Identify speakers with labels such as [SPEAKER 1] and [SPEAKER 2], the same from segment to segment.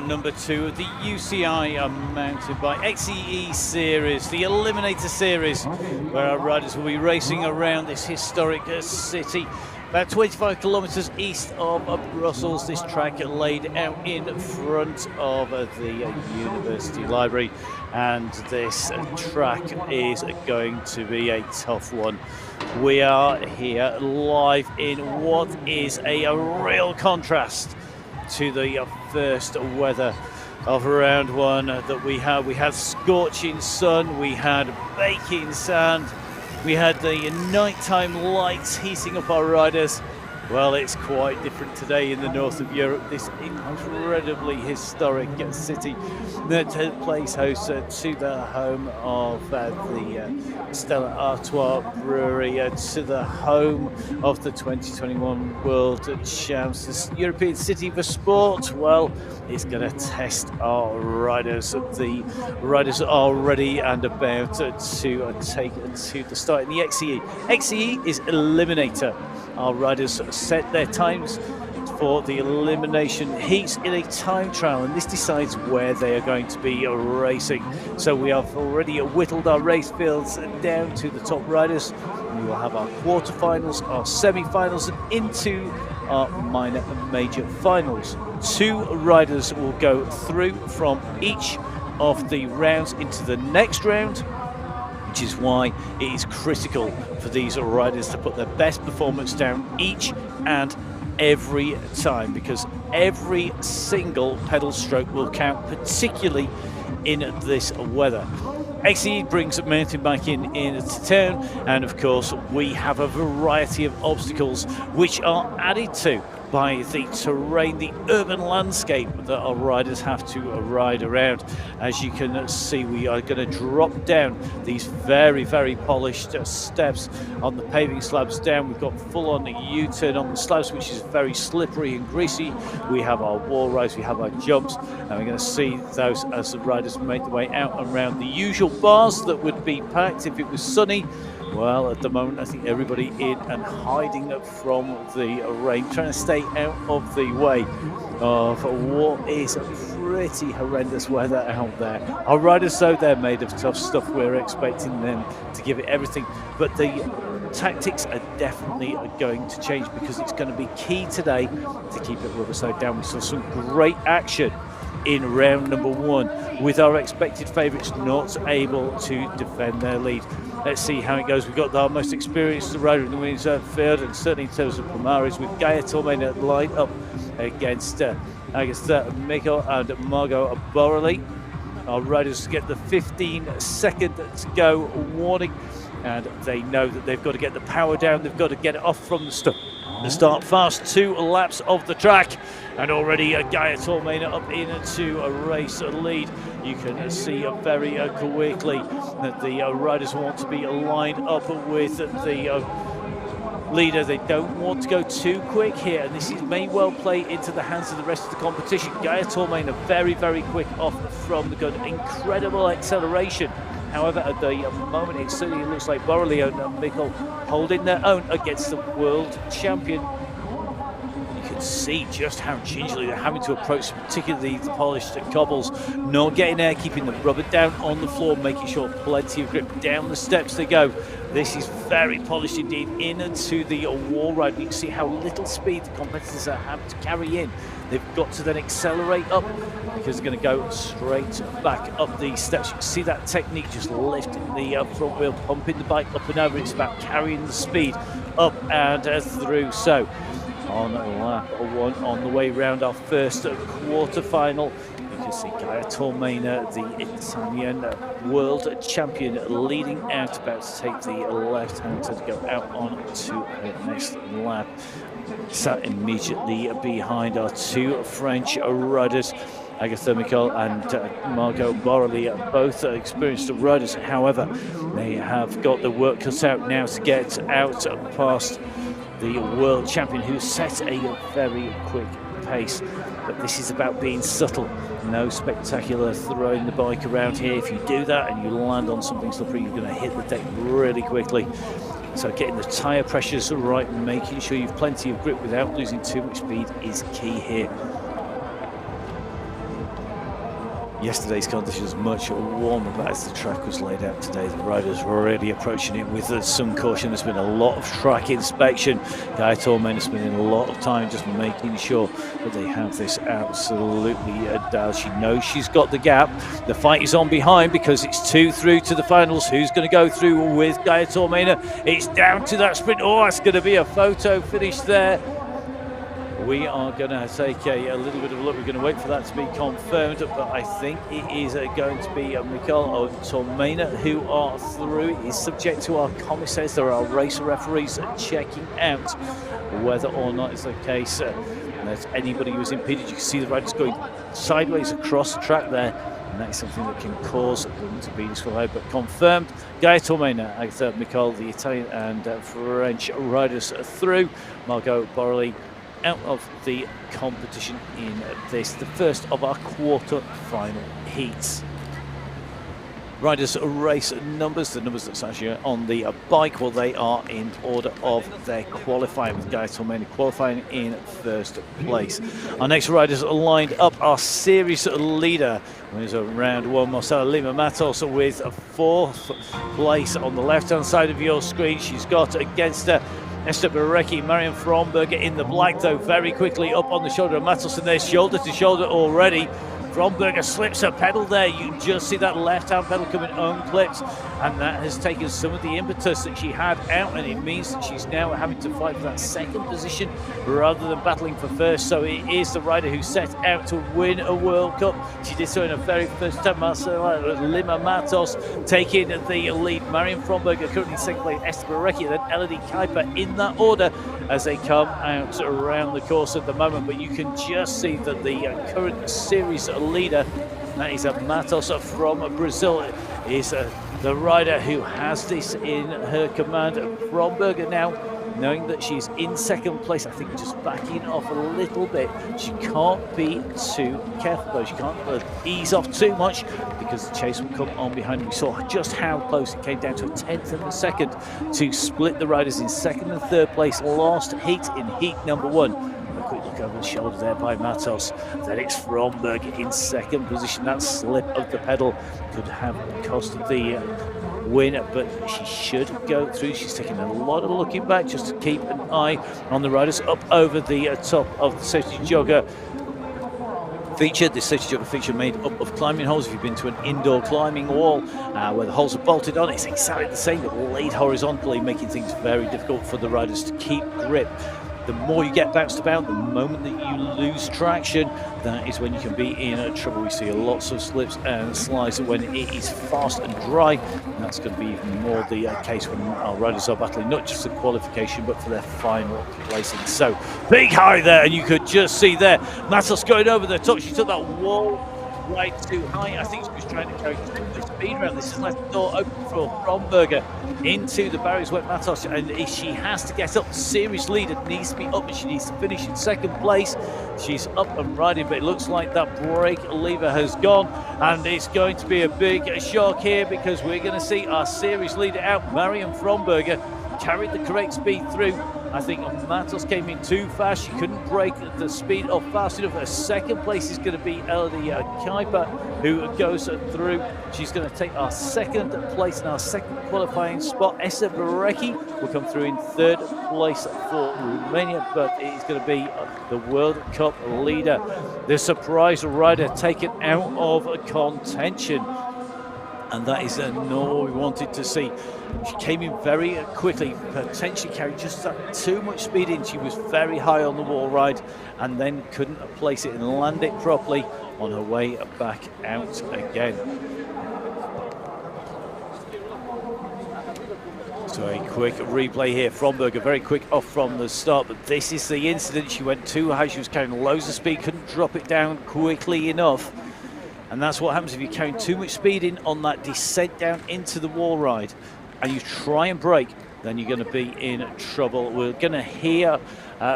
[SPEAKER 1] round number 2 of the UCI mountain bike XCE series, the Eliminator series, where our riders will be racing around this historic city. About 25 kilometres east of Brussels, this track laid out in front of the University Library, and this track is going to be a tough one. We are here live in what is a real contrast to the first weather of round 1 that we had. We had scorching sun, we had baking sand, we had the nighttime lights heating up our riders. Well, it's quite different today in the north of Europe, this incredibly historic city that plays host to the home of the Stella Artois Brewery, to the home of the 2021 World Champs. This European City for Sport, well, it's going to test our riders. The riders are ready and about to take to the start in the XCE. XCE is Eliminator. Our riders set their times for the elimination heats in a time trial, and this decides where they are going to be racing. So we have already whittled our race fields down to the top riders. We will have our quarterfinals, our semi-finals, and into our minor and major finals. 2 riders will go through from each of the rounds into the next round, which is why it is critical for these riders to put their best performance down each and every time, because every single pedal stroke will count, particularly in this weather. XCE brings mountain biking into town, and of course we have a variety of obstacles which are added to by the terrain, the urban landscape that our riders have to ride around. As you can see, we are going to drop down these very, very polished steps on the paving slabs down. We've got full-on U-turn on the slabs, which is very slippery and greasy. We have our wall rides, we have our jumps, and we're going to see those as the riders make their way out and around the usual bars that would be packed if it was sunny. Well, at the moment, I think everybody in and hiding from the rain, trying to stay out of the way of what is pretty horrendous weather out there. Our riders, though, they're made of tough stuff. We're expecting them to give it everything, but the tactics are definitely going to change, because it's going to be key today to keep it rubber side down. We saw some great action in round number 1 with our expected favourites not able to defend their lead. Let's see how it goes. We've got our most experienced rider in the women's field, and certainly in terms of Primaris, with Gaia Tormena lined up against Mikkel and Margot Borrelli. Our riders get the 15-second to go warning, and they know that they've got to get the power down. They've got to get it off from the start fast. 2 laps of the track, and already Gaia Tormena up into a race lead. You can see very quickly that the riders want to be lined up with the leader. They don't want to go too quick here, and this may well play into the hands of the rest of the competition. Gaia Tormena very, very quick off from the gun. Incredible acceleration. However, at the moment, it certainly looks like Borrelli and Mikkel holding their own against the world champion. You can see just how gingerly they're having to approach, particularly the polished cobbles. Not getting there, keeping the rubber down on the floor, making sure plenty of grip. Down the steps they go. This is very polished indeed into the wall ride. You can see how little speed the competitors are having to carry in. They've got to then accelerate up, because they're going to go straight back up these steps. You can see that technique, just lifting the front wheel, pumping the bike up and over. It's about carrying the speed up and through. So on lap 1, on the way round our first quarter-final, you can see Gaia Tormena, the Italian world champion, leading out, about to take the left-hand to go out on to her next lap. Sat immediately behind our 2 French riders, Agatha Mikkel and Margot Borrelli, both experienced riders. However, they have got the work cut out now to get out past the world champion, who set a very quick pace. But this is about being subtle. No spectacular throwing the bike around here. If you do that and you land on something slippery, you're going to hit the deck really quickly. So getting the tyre pressures right and making sure you've plenty of grip without losing too much speed is key here. Yesterday's condition was much warmer, but as the track was laid out today, the riders were already approaching it with some caution. There's been a lot of track inspection. Gaia Tormain has spending a lot of time just making sure that they have this absolutely dialed. She knows she's got the gap. The fight is on behind because it's 2 through to the finals. Who's going to go through with Gaia Tormain? It's down to that sprint. Oh, it's going to be a photo finish there. We are going to take a little bit of a look. We're going to wait for that to be confirmed, but I think it is going to be Michael Tormain who are through. It is subject to our commissaires. There are race referees checking out whether or not it's the case that anybody who's impeded. You can see the riders going sideways across the track there, and that is something that can cause them to be disqualified. But confirmed, Gaia Tormain, Agatha Michael, the Italian and French riders through. Margot Borrelli out of the competition in this, the first of our quarter-final heats. Riders race numbers, the numbers that's actually on the bike, well, they are in order of their qualifying, with Gaia Tormain qualifying in first place. Our next riders are lined up. Our series leader, winners of round one, Marcela Lima Matos, with a 4th place on the left-hand side of your screen. She's got against her Esther Barecki, Marion Fromberger in the black, though, very quickly up on the shoulder of Matos, and they're shoulder to shoulder already. Fromberger slips her pedal there. You can just see that left-hand pedal coming unclipped, and that has taken some of the impetus that she had out, and it means that she's now having to fight for that second position rather than battling for first. So it is the rider who set out to win a World Cup. She did so in her very first time. Marcela Lima Matos taking the lead. Marion Fromberger currently second place. Esther Barecki, then Elodie Kuiper in that order as they come out around the course at the moment. But you can just see that the current series leader, that is Matos from Brazil, is the rider who has this in her command. Fromberger now, knowing that she's in second place, I think just backing off a little bit. She can't be too careful though. She can't ease off too much because the chase will come on behind. We saw just how close it came down to a 10th of a second to split the riders in second and third place. Last heat in heat number 1. A quick look over the shoulder there by Matos. Then it's Fromberg in second position. That slip of the pedal could have cost the win, but she should go through. She's taking a lot of looking back just to keep an eye on the riders up over the top of the safety jogger feature. This safety jogger feature made up of climbing holes. If you've been to an indoor climbing wall where the holes are bolted on, it's exactly the same, but laid horizontally, making things very difficult for the riders to keep grip. The more you get bounced about, the moment that you lose traction, that is when you can be in trouble. We see lots of slips and slides when it is fast and dry, and that's going to be even more the case when our riders are battling not just the qualification but for their final placing. So big high there, and you could just see there Matos going over the top. She took that wall right too high. I think she was trying to carry the speed around. This is left the door open for Fromberger into the barriers where Matos, and she has to get up. The series leader needs to be up, and she needs to finish in second place. She's up and riding, but it looks like that brake lever has gone, and it's going to be a big shock here because we're going to see our series leader out. Marion Fromberger carried the correct speed through. I think Matos came in too fast. She couldn't break the speed off fast enough. Her second place is going to be Elodie Kuiper, who goes through. She's going to take our second place in our second qualifying spot. Esther Barecki will come through in third place for Romania, but it is going to be the World Cup leader, the surprise rider taken out of contention. And that is not what we wanted to see. She came in very quickly, potentially carried just too much speed in. She was very high on the wall ride and then couldn't place it and land it properly on her way back out again. So a quick replay here. Fromberger very quick off from the start, but this is the incident. She went too high. She was carrying loads of speed, couldn't drop it down quickly enough. And that's what happens if you're carrying too much speed in on that descent down into the wall ride and you try and brake, then you're going to be in trouble. We're going to hear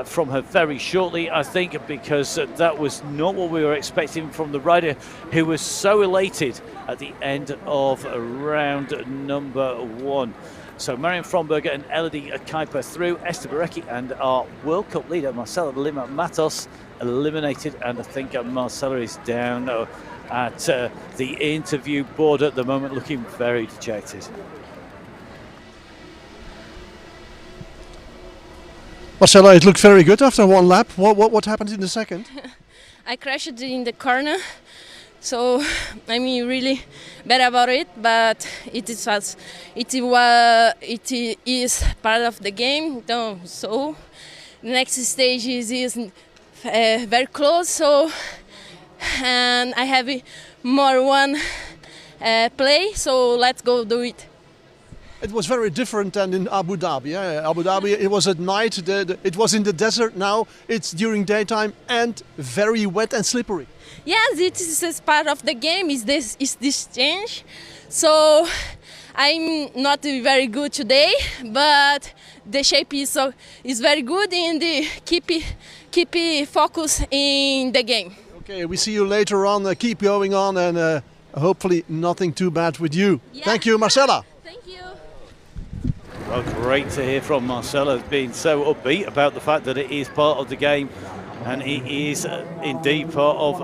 [SPEAKER 1] from her very shortly, I think, because that was not what we were expecting from the rider who was so elated at the end of round number 1. So Marion Fromberger and Elodie Kuiper through. Esther Barecki and our World Cup leader, Marcela Lima Matos, eliminated, and I think Marcela is down at the interview board at the moment, looking very dejected.
[SPEAKER 2] Marcella, it looked very good after one lap. What happened in the second?
[SPEAKER 3] I crashed in the corner, so I'm really bad about it. But it is part of the game. So the next stage is very close. So and I have more one play. So let's go do it.
[SPEAKER 2] It was very different than in Abu Dhabi. Yeah? Abu Dhabi, it was at night, it was in the desert. Now it's during daytime and very wet and slippery.
[SPEAKER 3] Yes, it is part of the game. Is this change? So I'm not very good today, but the shape is very good and keep focus in the game.
[SPEAKER 2] Okay, we see you later on. Keep going on and hopefully nothing too bad with you. Yeah. Thank you, Marcella.
[SPEAKER 3] Thank you.
[SPEAKER 1] Well, great to hear from Marcella being so upbeat about the fact that it is part of the game, and it is indeed part of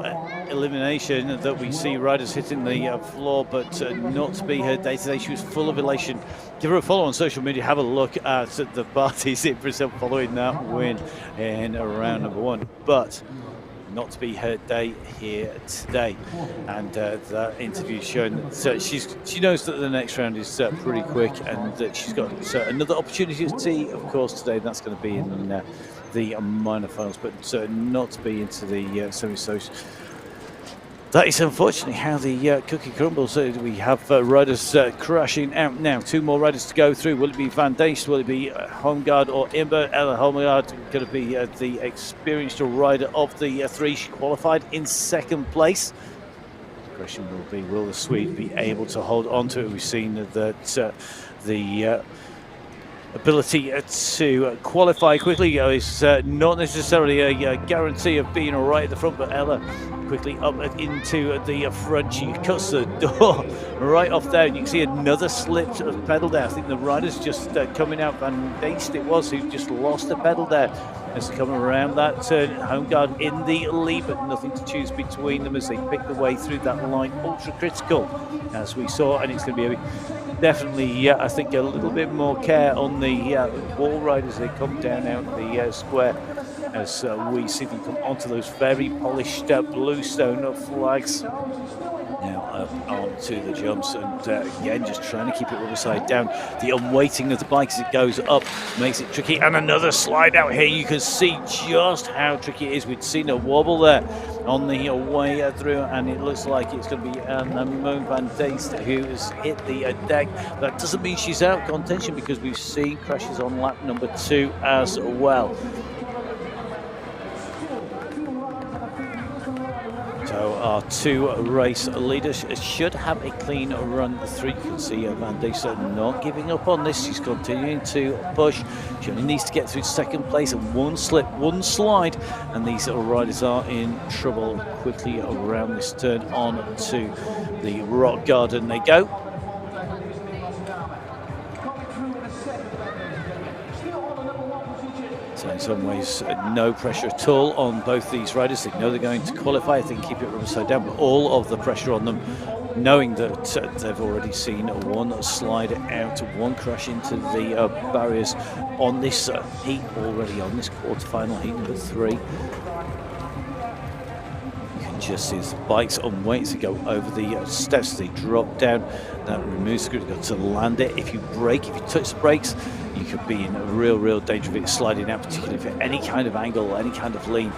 [SPEAKER 1] elimination that we see riders hitting the floor, but not to be her day today. She was full of elation. Give her a follow on social media. Have a look at the parties in Brazil following that win in round number 1. But not to be her day here today, and that interview showing that she knows that the next round is pretty quick, and that she's got another opportunity to see, of course, today. That's going to be in the minor finals, but not to be into the semi-social. That is unfortunately how the cookie crumbles. We have riders crashing out now. 2 more riders to go through. Will it be Van Dijst? Will it be Holmgaard or Imber? Ella Holmgaard going to be the experienced rider of the 3. She qualified in 2nd place. The question will be, will the Swede be able to hold on to it? We've seen that the ability to qualify quickly is not necessarily a guarantee of being all right at the front, but Ella quickly up into the front. She cuts the door right off there, and you can see another slip of pedal there. I think the rider's just coming out. Van Dijst it was who just lost the pedal there as they come around that turn. Holmgaard in the lead, but nothing to choose between them as they pick the way through that line. Ultra critical, as we saw, and it's going to be definitely, I think, a little bit more care on the wall riders. They come down out the square as we see them come onto those very polished bluestone flags. Now up onto the jumps, and again just trying to keep it rubber side down. The unweighting of the bike as it goes up makes it tricky, and another slide out here. You can see just how tricky it is. We'd seen a wobble there on the way through, and it looks like it's going to be Moon Van Dijst who has hit the deck. That doesn't mean she's out of contention, because we've seen crashes on lap number 2 as well. So our 2 race leaders should have a clean run through. You can see Van Dijst not giving up on this. She's continuing to push. She only needs to get through 2nd place, and 1 slip, 1 slide, and these riders are in trouble. Quickly around this turn on to the rock garden they go. So in some ways, no pressure at all on both these riders. They know they're going to qualify. They can keep it rubber side down, but all of the pressure on them, knowing that they've already seen 1 slide out, 1 crash into the barriers on this heat already, on this quarterfinal heat number 3. Just see the bikes on weights to go over the steps. They drop down. That removes the grip. You've got to land it. If you brake, if you touch the brakes, you could be in a real danger of it sliding out, particularly if any kind of angle, any kind of lean.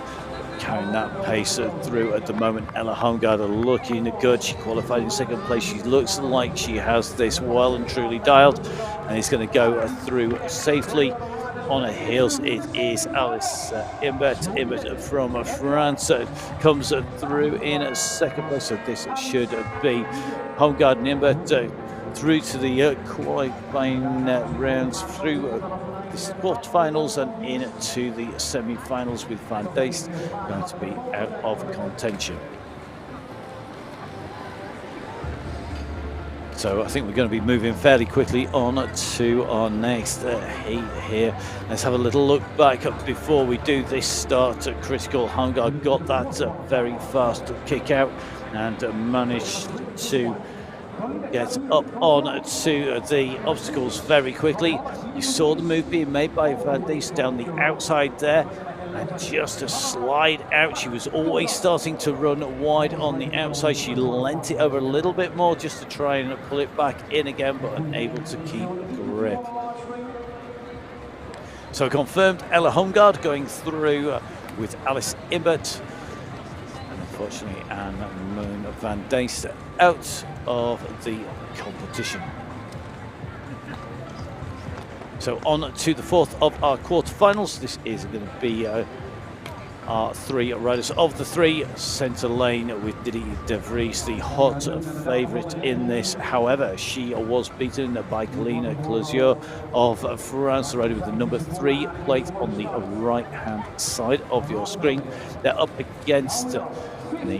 [SPEAKER 1] Carrying that pace through at the moment. Ella Holmgaard looking good. She qualified in 2nd place. She looks like she has this well and truly dialed, and it's going to go through safely. On her heels, it is Alice Imbert from France. Comes through in 2nd place, so this should be Holmgaard and Imbert through to the qualifying rounds, through the quarterfinals and into the semi-finals, with Van Dijst going to be out of contention. So I think we're going to be moving fairly quickly on to our next heat here. Let's have a little look back up before we do this start. Critical. Holmgaard got that very fast kick out and managed to get up on to the obstacles very quickly. You saw the move being made by Van Dijs down the outside there, and just a slide out. She was always starting to run wide on the outside. She lent it over a little bit more just to try and pull it back in again, but unable to keep grip. So confirmed, Ella Holmgaard going through with Alice Imbert. And unfortunately, Anne Moon Van Dijs out of the competition. So on to the fourth of our quarterfinals. This is going to be our three riders of the three. Centre lane with Didi de Vries, the hot favourite in this. However, she was beaten by Colleen Closier of France, the rider with the number 3 plate on the right-hand side of your screen. They're up against the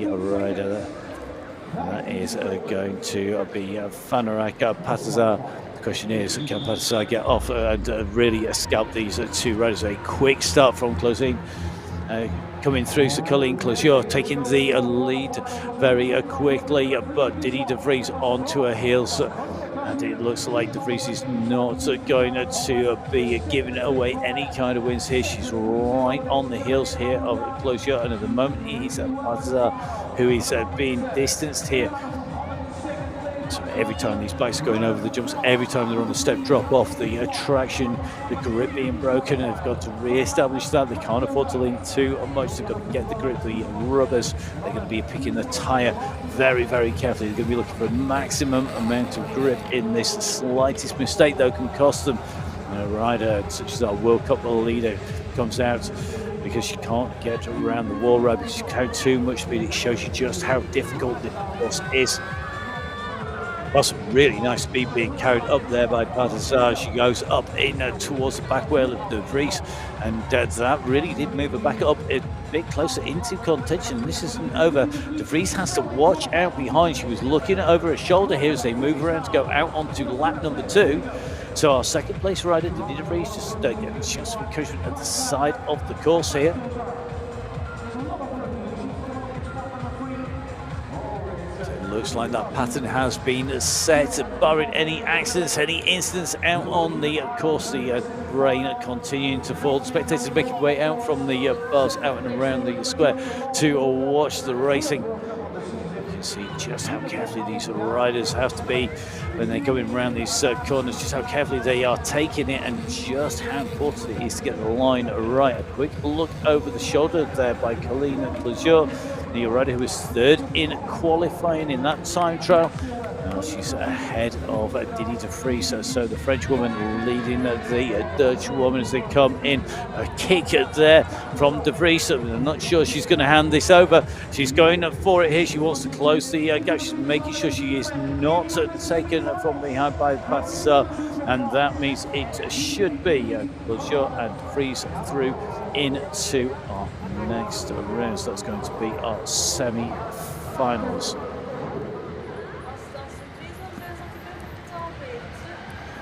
[SPEAKER 1] rider. That is going to be Fanarak Patazar. The question is, can Patazar get off and really scalp these two riders? A quick start from Closine coming through, so Colleen Closier taking the lead very quickly, but Didi de Vries onto her heels. And it looks like de Vries is not going to be giving away any kind of wins here. She's right on the heels here of Closier, and at the moment he's Patazar, who is being distanced here. So every time these bikes are going over the jumps, every time they're on the step drop off, the traction, the grip being broken, and they've got to re-establish that. They can't afford to lean too much. They've got to get the grip, the rubbers. They're going to be picking the tyre very, very carefully. They're going to be looking for a maximum amount of grip in this. Slightest mistake, though, can cost them. And a rider such as our World Cup leader comes out because she can't get around the wall ride because she carried too much speed. It shows you just how difficult this course is. Well, some really nice speed being carried up there by Patazar. She goes up in towards the back wheel of de Vries, and that really did move her back up a bit closer into contention. This isn't over. De Vries has to watch out behind. She was looking over her shoulder here as they move around to go out onto lap number 2. So our second place rider, de Vries, just getting just some encouragement at the side of the course here. Looks like that pattern has been set, barring any accidents, any incidents out on the course. The rain continuing to fall. The spectators making their way out from the bars out and around the square to watch the racing. You can see just how carefully these riders have to be when they're going around these corners, just how carefully they are taking it, and just how important it is to get the line right. A quick look over the shoulder there by Colleen Closier, the rider who was 3rd in qualifying in that time trial. Now she's ahead of Didi de Vries, so the French woman leading the Dutch woman as they come in. A kick there from de Vries. I'm not sure she's going to hand this over. She's going for it here. She wants to close the gap. She's making sure she is not taken from behind by Patazar, and that means it should be Closier and de Vries through into our next round. So that's going to be our semi-finals.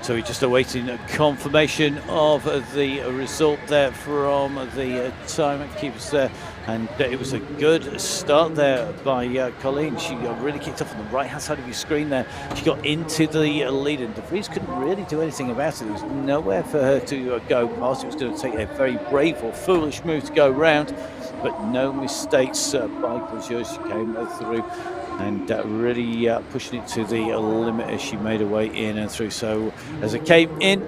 [SPEAKER 1] So we're just awaiting a confirmation of the result there from the timekeepers there, and it was a good start there by Colleen. She really kicked off on the right hand side of your screen there. She got into the lead, and de Vries couldn't really do anything about it. There was nowhere for her to go past. It was going to take a very brave or foolish move to go round, but no mistakes by Closier. She came through and really pushing it to the limit as she made her way in and through. So as it came in,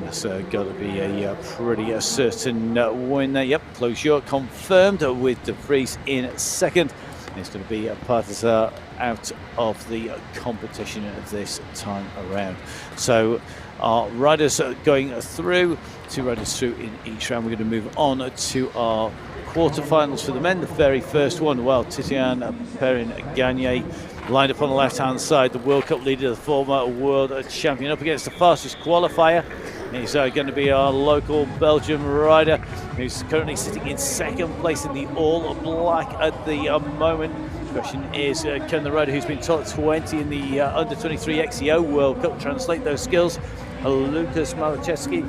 [SPEAKER 1] that's got to be a pretty certain win there. Yep, Closier confirmed with de Vries in 2nd. It's going to be Patazar out of the competition this time around. So our riders are going through, 2 riders through in each round. We're going to move on to our quarterfinals for the men. The very first one, well, Titian Perrin-Gagne lined up on the left-hand side, the World Cup leader, the former world champion, up against the fastest qualifier. He's going to be our local Belgium rider, who's currently sitting in 2nd place in the all-black at the moment. The question is, can the rider who's been top 20 in the under-23 XCO World Cup translate those skills? Lucas Malachevsky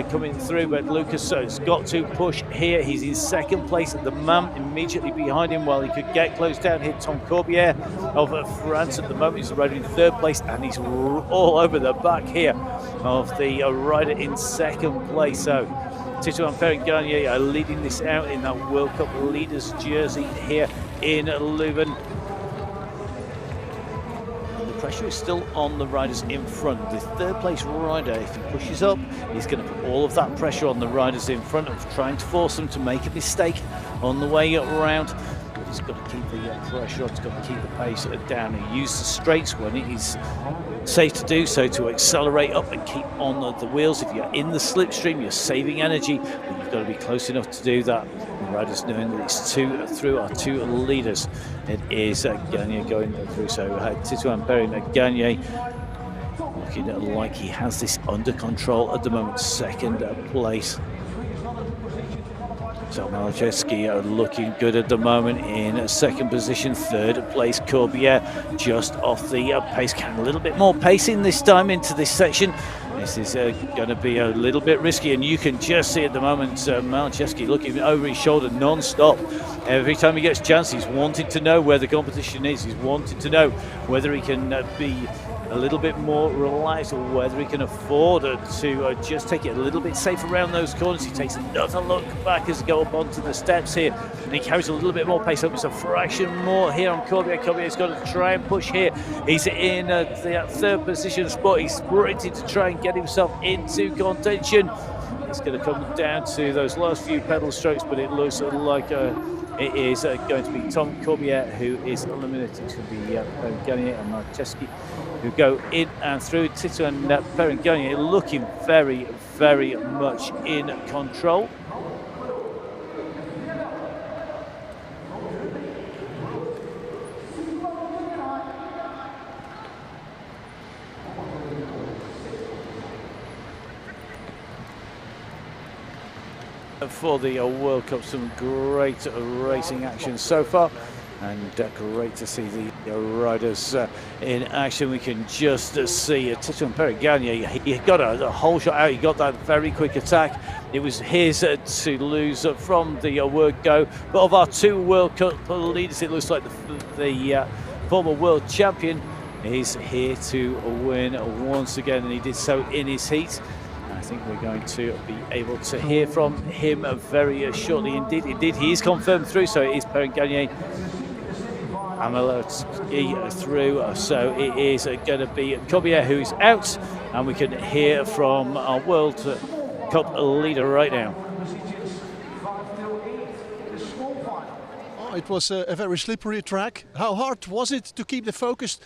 [SPEAKER 1] coming through, but Lucas has got to push here. He's in second place at the moment, immediately behind him while he could get close down here. Tom Corbière of France at the moment is riding in third place, and he's all over the back here of the rider in second place. So Titouan Perrin-Gagné are leading this out in that World Cup leaders jersey here in Leuven. The pressure is still on the riders in front. The third place rider, if he pushes up, he's going to put all of that pressure on the riders in front of trying to force them to make a mistake on the way around. But he's got to keep the pressure on, he's got to keep the pace down and use the straights when it is safe to do so to accelerate up and keep on the wheels. If you're in the slipstream, you're saving energy, but you've got to be close enough to do that. The riders knowing that it's through our two leaders. It is Gagné going through, so Titouan Perrin-Gagné looking like he has this under control at the moment, second place. So Malachevsky looking good at the moment in second position. Third place Corbière just off the pace. Can a little bit more pace in this time into this section. This is going to be a little bit risky, and you can just see at the moment Malachevsky looking over his shoulder non-stop. Every time he gets a chance, he's wanting to know where the competition is. He's wanting to know whether he can be a little bit more relaxed, or whether he can afford to just take it a little bit safe around those corners. He takes another look back as he goes up onto the steps here, and he carries a little bit more pace up. It's a fraction more here on Corbière. Corbier's got to try and push here. He's in the third position spot. He's sprinting to try and get himself into contention. It's going to come down to those last few pedal strokes, but it looks like it is going to be Tom Corbière who is eliminated. To be Perrin-Gagné and Malachevsky who go in and through. Titouan Perrin-Gagné looking very, very much in control. For the World Cup, some great racing action so far, and great to see the riders in action. We can just see Titouan Perrin-Gagné. He got a whole shot out. He got that very quick attack. It was his to lose from the word go. But of our two World Cup leaders, it looks like the former world champion is here to win once again, and he did so in his heat. I think we're going to be able to hear from him very shortly. Indeed, he is confirmed through, so it is Perrin-Gagné and Malachevsky through. So it is going to be Corbière who is out, and we can hear from our World Cup leader right now.
[SPEAKER 2] Oh, it was a very slippery track. How hard was it to keep the focus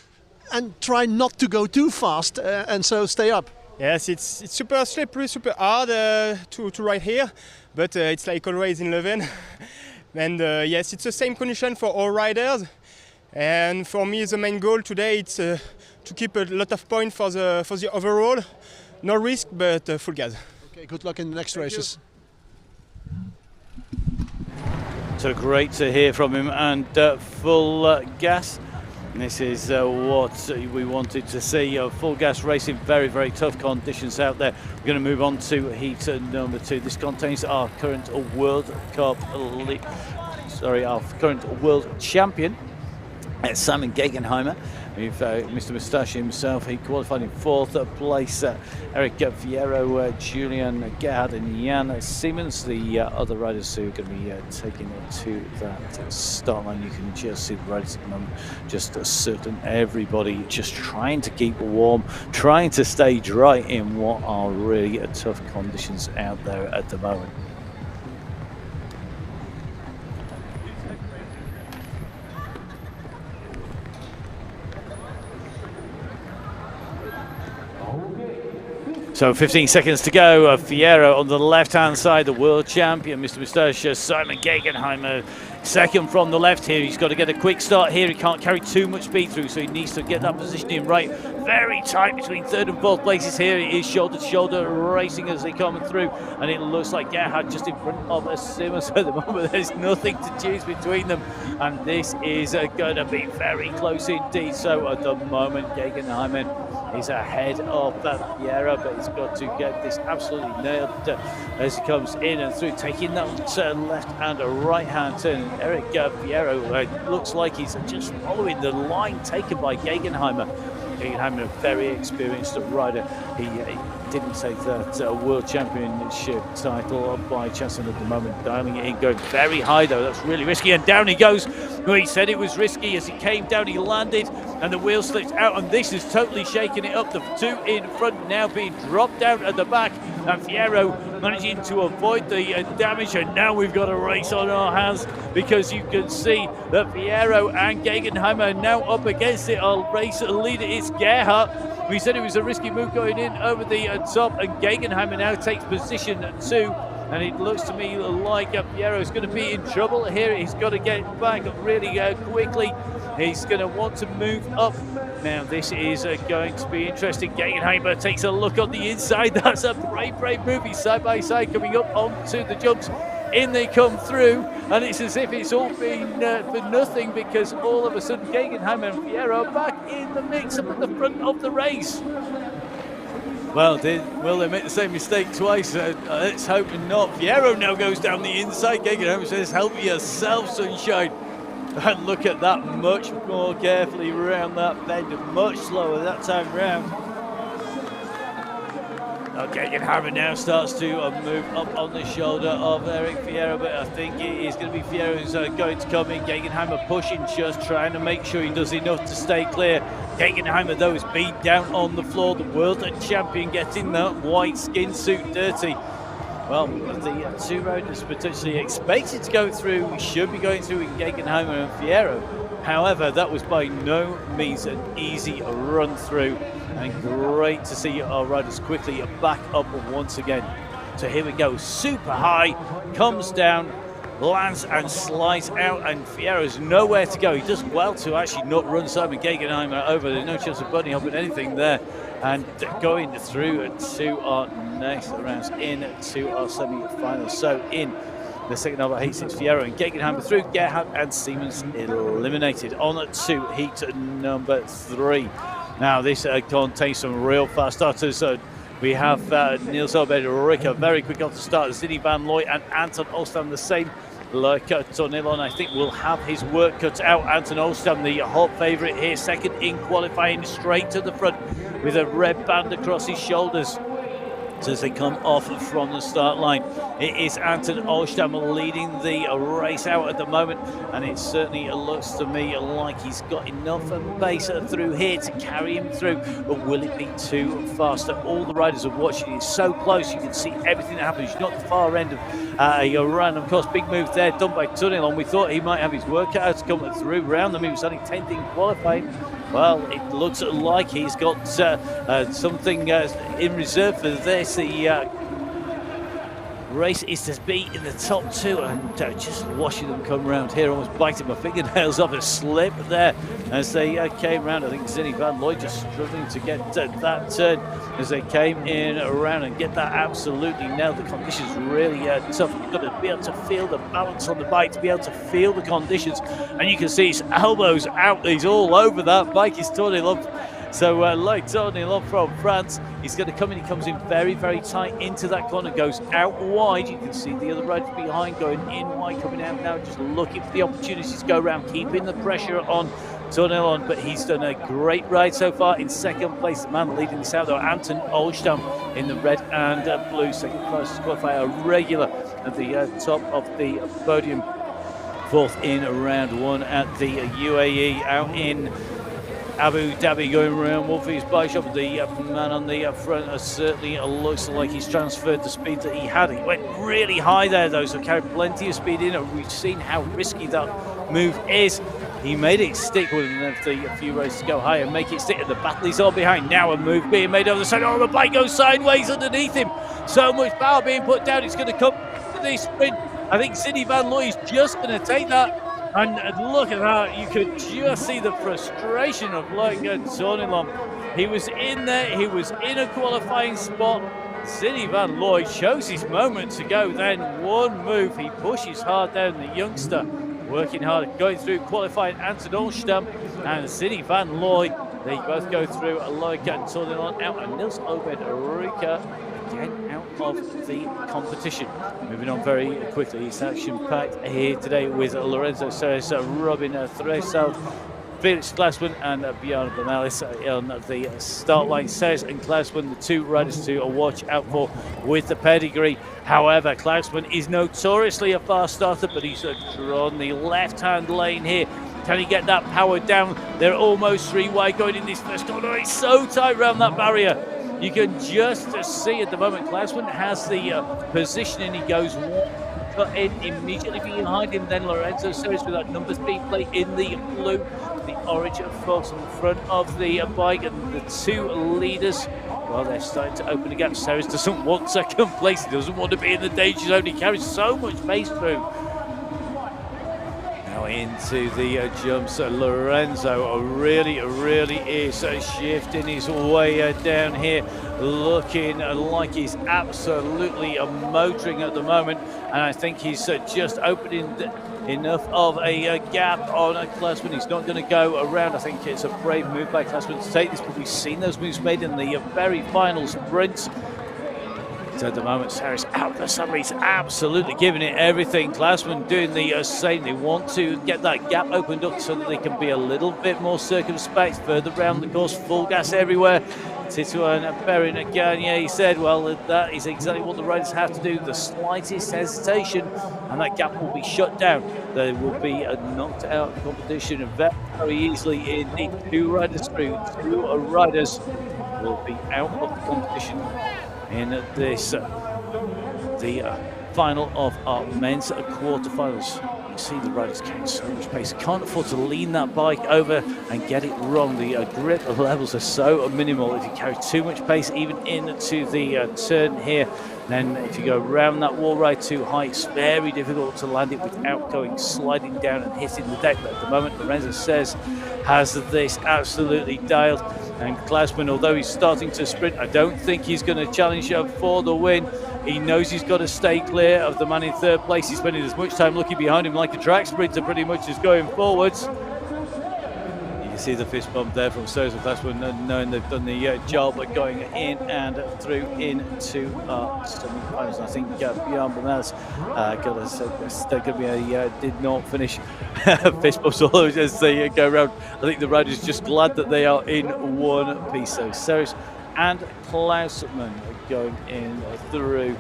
[SPEAKER 2] and try not to go too fast and so stay up?
[SPEAKER 4] Yes, it's super slippery, super hard to ride here, but it's like always in Leuven. And yes, it's the same condition for all riders. And for me, the main goal today is to keep a lot of points for the overall. No risk, but full gas.
[SPEAKER 2] Okay, good luck in the next races.
[SPEAKER 1] So great to hear from him, and full gas. This is what we wanted to see, full gas racing, very, very tough conditions out there. We're going to move on to heat number 2. This contains our current World Cup, our current world champion, Simon Gigenheimer. We've Mr. Moustache himself, he qualified in 4th place. Eric Fierro, Julian Gerhard and Jan Siemens, the other riders who are going to be taking it to that start line. You can just see the riders at the moment, just certain, everybody just trying to keep warm, trying to stay dry in what are really tough conditions out there at the moment. So 15 seconds to go. Fierro on the left-hand side, the world champion, Mr. Moustache, Simon Gigenheimer, Second from the left here. He's got to get a quick start here. He can't carry too much speed through, so he needs to get that positioning right. Very tight between third and fourth places here. It is shoulder to shoulder racing as they come through, and it looks like Gerhard just in front of a Simmons at the moment. There's nothing to choose between them, and this is going to be very close indeed. So at the moment, Gigenheimer is ahead of that Fiero, but he's got to get this absolutely nailed as he comes in and through, taking that left and a right hand turn. Eric Fiero looks like he's just following the line taken by Gigenheimer. Gigenheimer, a very experienced rider. He didn't take that World Championship title by chance, and at the moment dialing it in, going very high though. That's really risky, and down he goes. He said it was risky. As he came down, he landed and the wheel slipped out, and this is totally shaking it up. The two in front now being dropped down at the back, and Fiero managing to avoid the damage, and now we've got a race on our hands, because you can see that Fiero and Gigenheimer are now up against it. Our race leader is Gerhard. We said it was a risky move going in over the top, and Gigenheimer now takes position 2, and it looks to me like Fiero is going to be in trouble here. He's got to get back really quickly. He's going to want to move up. Now this is going to be interesting. Gigenheimer takes a look on the inside. That's a brave move. He's side by side coming up onto the jumps. In they come through, and it's as if it's all been for nothing, because all of a sudden Gigenheimer and Fiero are back in the mix up at the front of the race. Well, will they make the same mistake twice? Let's hope not. Fiero now goes down the inside. Gigenheimer says, help yourself, sunshine. And look at that, much more carefully around that bend, much slower that time round. Gigenheimer now starts to move up on the shoulder of Eric Fiero, but I think it is going to be Fiero who's going to come in. Gigenheimer pushing, just trying to make sure he does enough to stay clear. Gigenheimer, though, is beat down on the floor. The world champion getting that white skin suit dirty. Well, the two riders potentially expected to go through, we should be going through with Gigenheimer and Fiero. However, that was by no means an easy run through, and great to see our riders quickly back up once again. So here we go, super high, comes down, lands and slides out, and Fiero's nowhere to go. He does well to actually not run Simon Gigenheimer over. There's no chance of bunny hopping anything there, and going through to our next rounds into our semi-finals. So in the second half, heats it's Fiero and Gigenheimer through, Gerhard and Siemens eliminated on to heat number 3. Now this contains some real fast starters. We have Niels Obed Ricker very quick off the start. Zinny Van Looy and Anton Olstam the same. Like Tornillon, I think will have his work cut out. Anton Olstam, the hot favourite here, second in qualifying, straight to the front with a red band across his shoulders as they come off from the start line. It is Anton Olstam leading the race out at the moment, and it certainly looks to me like he's got enough pace through here to carry him through, but will it be too fast? All the riders are watching. It's so close, you can see everything that happens. You're not the far end of a run. Of course, big move there done by Tunnelon. We thought he might have his work out to come through around them. He was only 10th in qualifying. Well, it looks like he's got something in reserve for this. The race is to be in the top 2, and just watching them come around here, almost biting my fingernails off, a slip there as they came round. I think Zinny Van Looy just struggling to get that turn as they came in around and get that absolutely nailed. The conditions really tough. You've got to be able to feel the balance on the bike, to be able to feel the conditions, and you can see his elbows out. He's all over that bike. He's turning up. So like Tornillon from France, he's going to come in. He comes in very, very tight into that corner, goes out wide. You can see the other riders behind going in wide, coming out now, just looking for the opportunities to go around, keeping the pressure on Tornillon. But he's done a great ride so far. In second place, the man leading this out, though, Anton Olstam in the red and blue. Second place qualifier, a regular at the top of the podium. Fourth in round 1 at the UAE, out in Abu Dhabi, going around Wolfie's bike shop. The man on the front certainly looks like he's transferred the speed that he had. He went really high there though, so carried plenty of speed in. We've seen how risky that move is. He made it stick with a few races to go higher and make it stick, and the battle is all behind. Now a move being made over the side. Oh, the bike goes sideways underneath him. So much power being put down. It's going to come to the sprint. I think Sidney Van Looy is just going to take that. And look at that, you could just see the frustration of Leuven Tornilon. He was in there, he was in a qualifying spot. Sidney Van Looy chose his moment to go, then one move, he pushes hard down the youngster, working hard, going through qualifying Anton Olstam and Sidney Van Looy. They both go through Leuven Tornilon out and Niels Obed Rika again out of the competition. Moving on very quickly, it's action-packed here today with Lorenzo Serres, Robin Threshold, Felix Klaesman and Bjorn Banalis on the start line. Serres and Klaesman, the two riders to watch out for with the pedigree. However, Klaesman is notoriously a fast starter, but he's drawn the left-hand lane here. Can he get that power down? They're almost three wide going in this first corner. It's so tight around that barrier. You can just see at the moment, Klaesman has the positioning. He goes cut in immediately behind him. Then Lorenzo Serres with that number 3 plate in the blue, the orange of course on the front of the bike, and the two leaders. Well, they're starting to open the gap. Serres doesn't want second place. He doesn't want to be in the danger zone. He carries so much pace through. Into the jumps, Lorenzo really is shifting his way down here, looking like he's absolutely motoring at the moment, and I think he's just opening enough of a gap on Klaesman. He's not going to go around. I think it's a brave move by Klaesman to take this, but we've seen those moves made in the very final sprints. So at the moment, Serres out for some reason, absolutely giving it everything. Klaesman doing the same. They want to get that gap opened up so that they can be a little bit more circumspect further round the course. Full gas everywhere. Titouan Perrin Gagne said, well, that is exactly what the riders have to do. The slightest hesitation and that gap will be shut down. They will be knocked out of the competition very easily. Indeed, two riders through, two riders will be out of the competition in this, the final of our men's quarterfinals. You see the riders carrying so much pace. Can't afford to lean that bike over and get it wrong. The grip levels are so minimal. If you carry too much pace, even into the turn here, then if you go around that wall ride too high, it's very difficult to land it without going sliding down and hitting the deck. But at the moment, Lorenzo Serres has this absolutely dialed. And Klaesman, although he's starting to sprint, I don't think he's going to challenge for the win. He knows he's got to stay clear of the man in third place. He's spending as much time looking behind him like a track sprinter pretty much is going forwards. You can see the fist bump there from Serres and Klaesman, knowing they've done the job of going in and through into semi-finals. I think Bjorn Bernals did not finish. Fist bumps all over as they go around. I think the riders are just glad that they are in one piece. So Serres and Klaesman going in through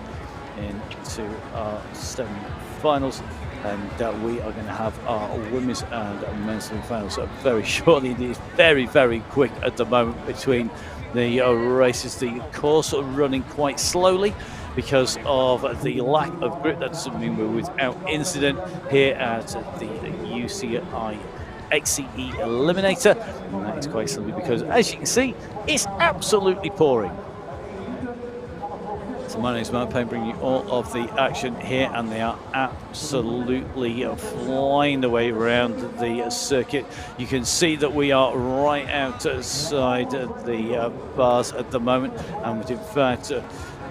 [SPEAKER 1] into our semi-finals. And we are going to have our women's and men's semi-finals very shortly. It is very quick at the moment between the races. The course running quite slowly because of the lack of grip. That's something we're without incident here at the UCI XCE Eliminator. And that is quite simply because, as you can see, it's absolutely pouring. So my name is Mark Payne, bringing you all of the action here, and they are absolutely flying their way around the circuit. You can see that we are right outside the bars at the moment, and in fact,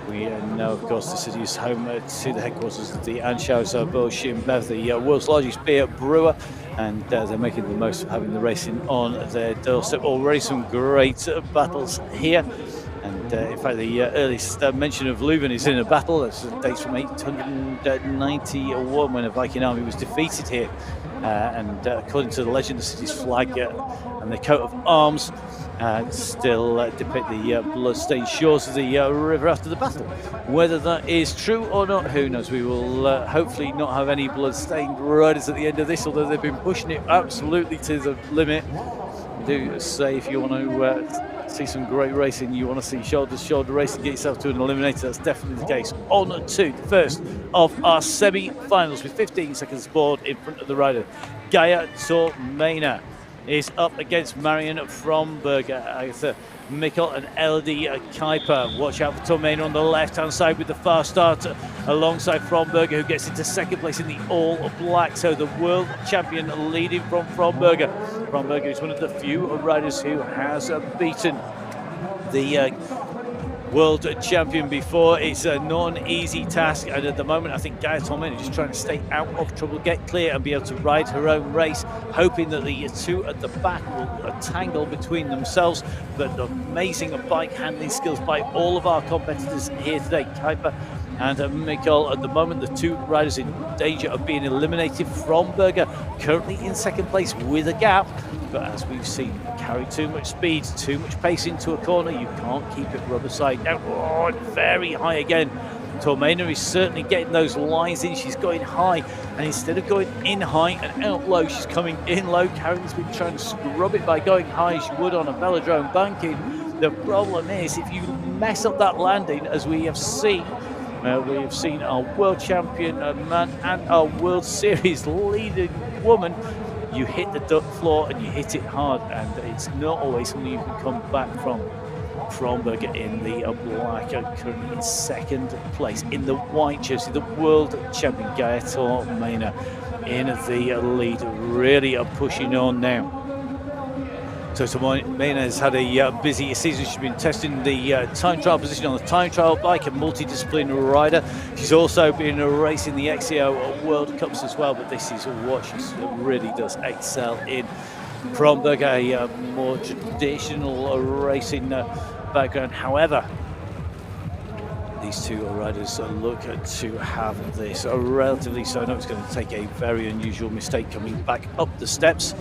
[SPEAKER 1] we know, of course, the city is home to the headquarters of the Anschauungsbach Bev, the world's largest beer brewer, and they're making the most of having the racing on their doorstep. Already some great battles here. And in fact, the earliest mention of Leuven is in a battle. That's dates from 891 when a Viking army was defeated here. And according to the legend, the city's flag and the coat of arms still depict the blood-stained shores of the river after the battle. Whether that is true or not, who knows? We will hopefully not have any blood-stained riders at the end of this, although they've been pushing it absolutely to the limit. Do say if you want to see some great racing, you want to see shoulder-to-shoulder racing, get yourself to an eliminator, that's definitely the case. On to the first of our semi-finals with 15 seconds aboard in front of the rider, Gaia Tormena. is up against Marion Fromberger, Agatha Mikkel and Elodie Kuiper. Watch out for Tormena on the left-hand side with the fast start alongside Fromberger, who gets into second place in the all-black. So the world champion leading from Fromberger. Fromberger is one of the few riders who has beaten the world champion before. It's not an easy task, and at the moment I think Gaia Tormena is just trying to stay out of trouble, get clear and be able to ride her own race, hoping that the two at the back will tangle between themselves. But amazing bike handling skills by all of our competitors here today. Kuiper and Mikkel at the moment, the two riders in danger of being eliminated. Fromberger currently in second place with a gap, but as we've seen, carry too much speed, too much pace into a corner, you can't keep it rubber side down. Oh, very high again. Tormena is certainly getting those lines in. She's going high, and instead of going in high and out low, she's coming in low. Karen's been trying to scrub it by going high as she would on a velodrome banking. The problem is, if you mess up that landing, as we have seen our world champion man and our World Series leading woman, you hit the duck floor and you hit it hard, and it's not always something you can come back from. Fromberger in the black, currently in second place. In the white jersey, the world champion Gaia Tormena in the lead, really pushing on now. So Tormena has had a busy season. She's been testing the time trial position on the time trial bike, a multidisciplinary rider. She's also been racing the XCO World Cups as well, but this is what she really does excel in. Fromberger, a more traditional racing background. However, these two riders look to have this relatively, so I know it's going to take a very unusual mistake coming back up the steps.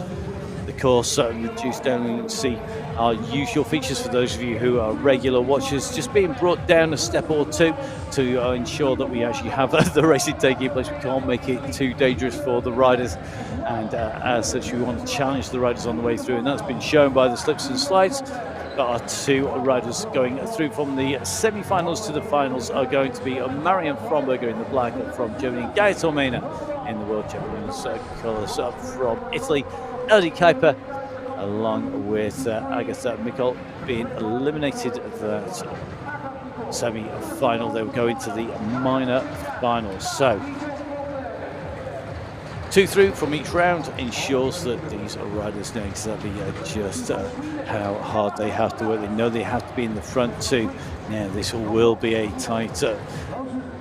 [SPEAKER 1] The course reduced down, and you can see our usual features for those of you who are regular watchers, just being brought down a step or two to ensure that we actually have the racing taking place. We can't make it too dangerous for the riders, and as such we want to challenge the riders on the way through, and that's been shown by the slips and slides. But our two riders going through from the semi-finals to the finals are going to be Marion Fromberger in the black from Germany, Gaia Tormena in the World Champions colours from Italy, Elodie Kuiper along with Agatha Mikkel being eliminated at that semi-final. They will go into the minor finals. So 2 through from each round ensures that these riders know exactly just how hard they have to work. They know they have to be in the front too. Now this will be a tight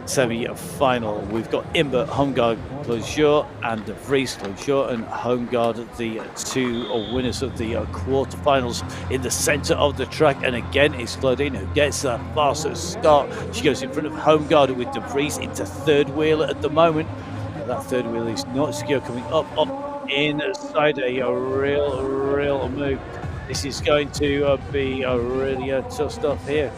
[SPEAKER 1] semi-final. We've got Imber, Homegaard, Closure and De Vries. Closure and Homegaard, the two winners of the quarterfinals in the centre of the track. And again, it's Claudine who gets that fastest start. She goes in front of Homegaard with De Vries into third wheel at the moment. That third wheel is not secure, coming up inside a real move. This is going to be a really tough stuff here.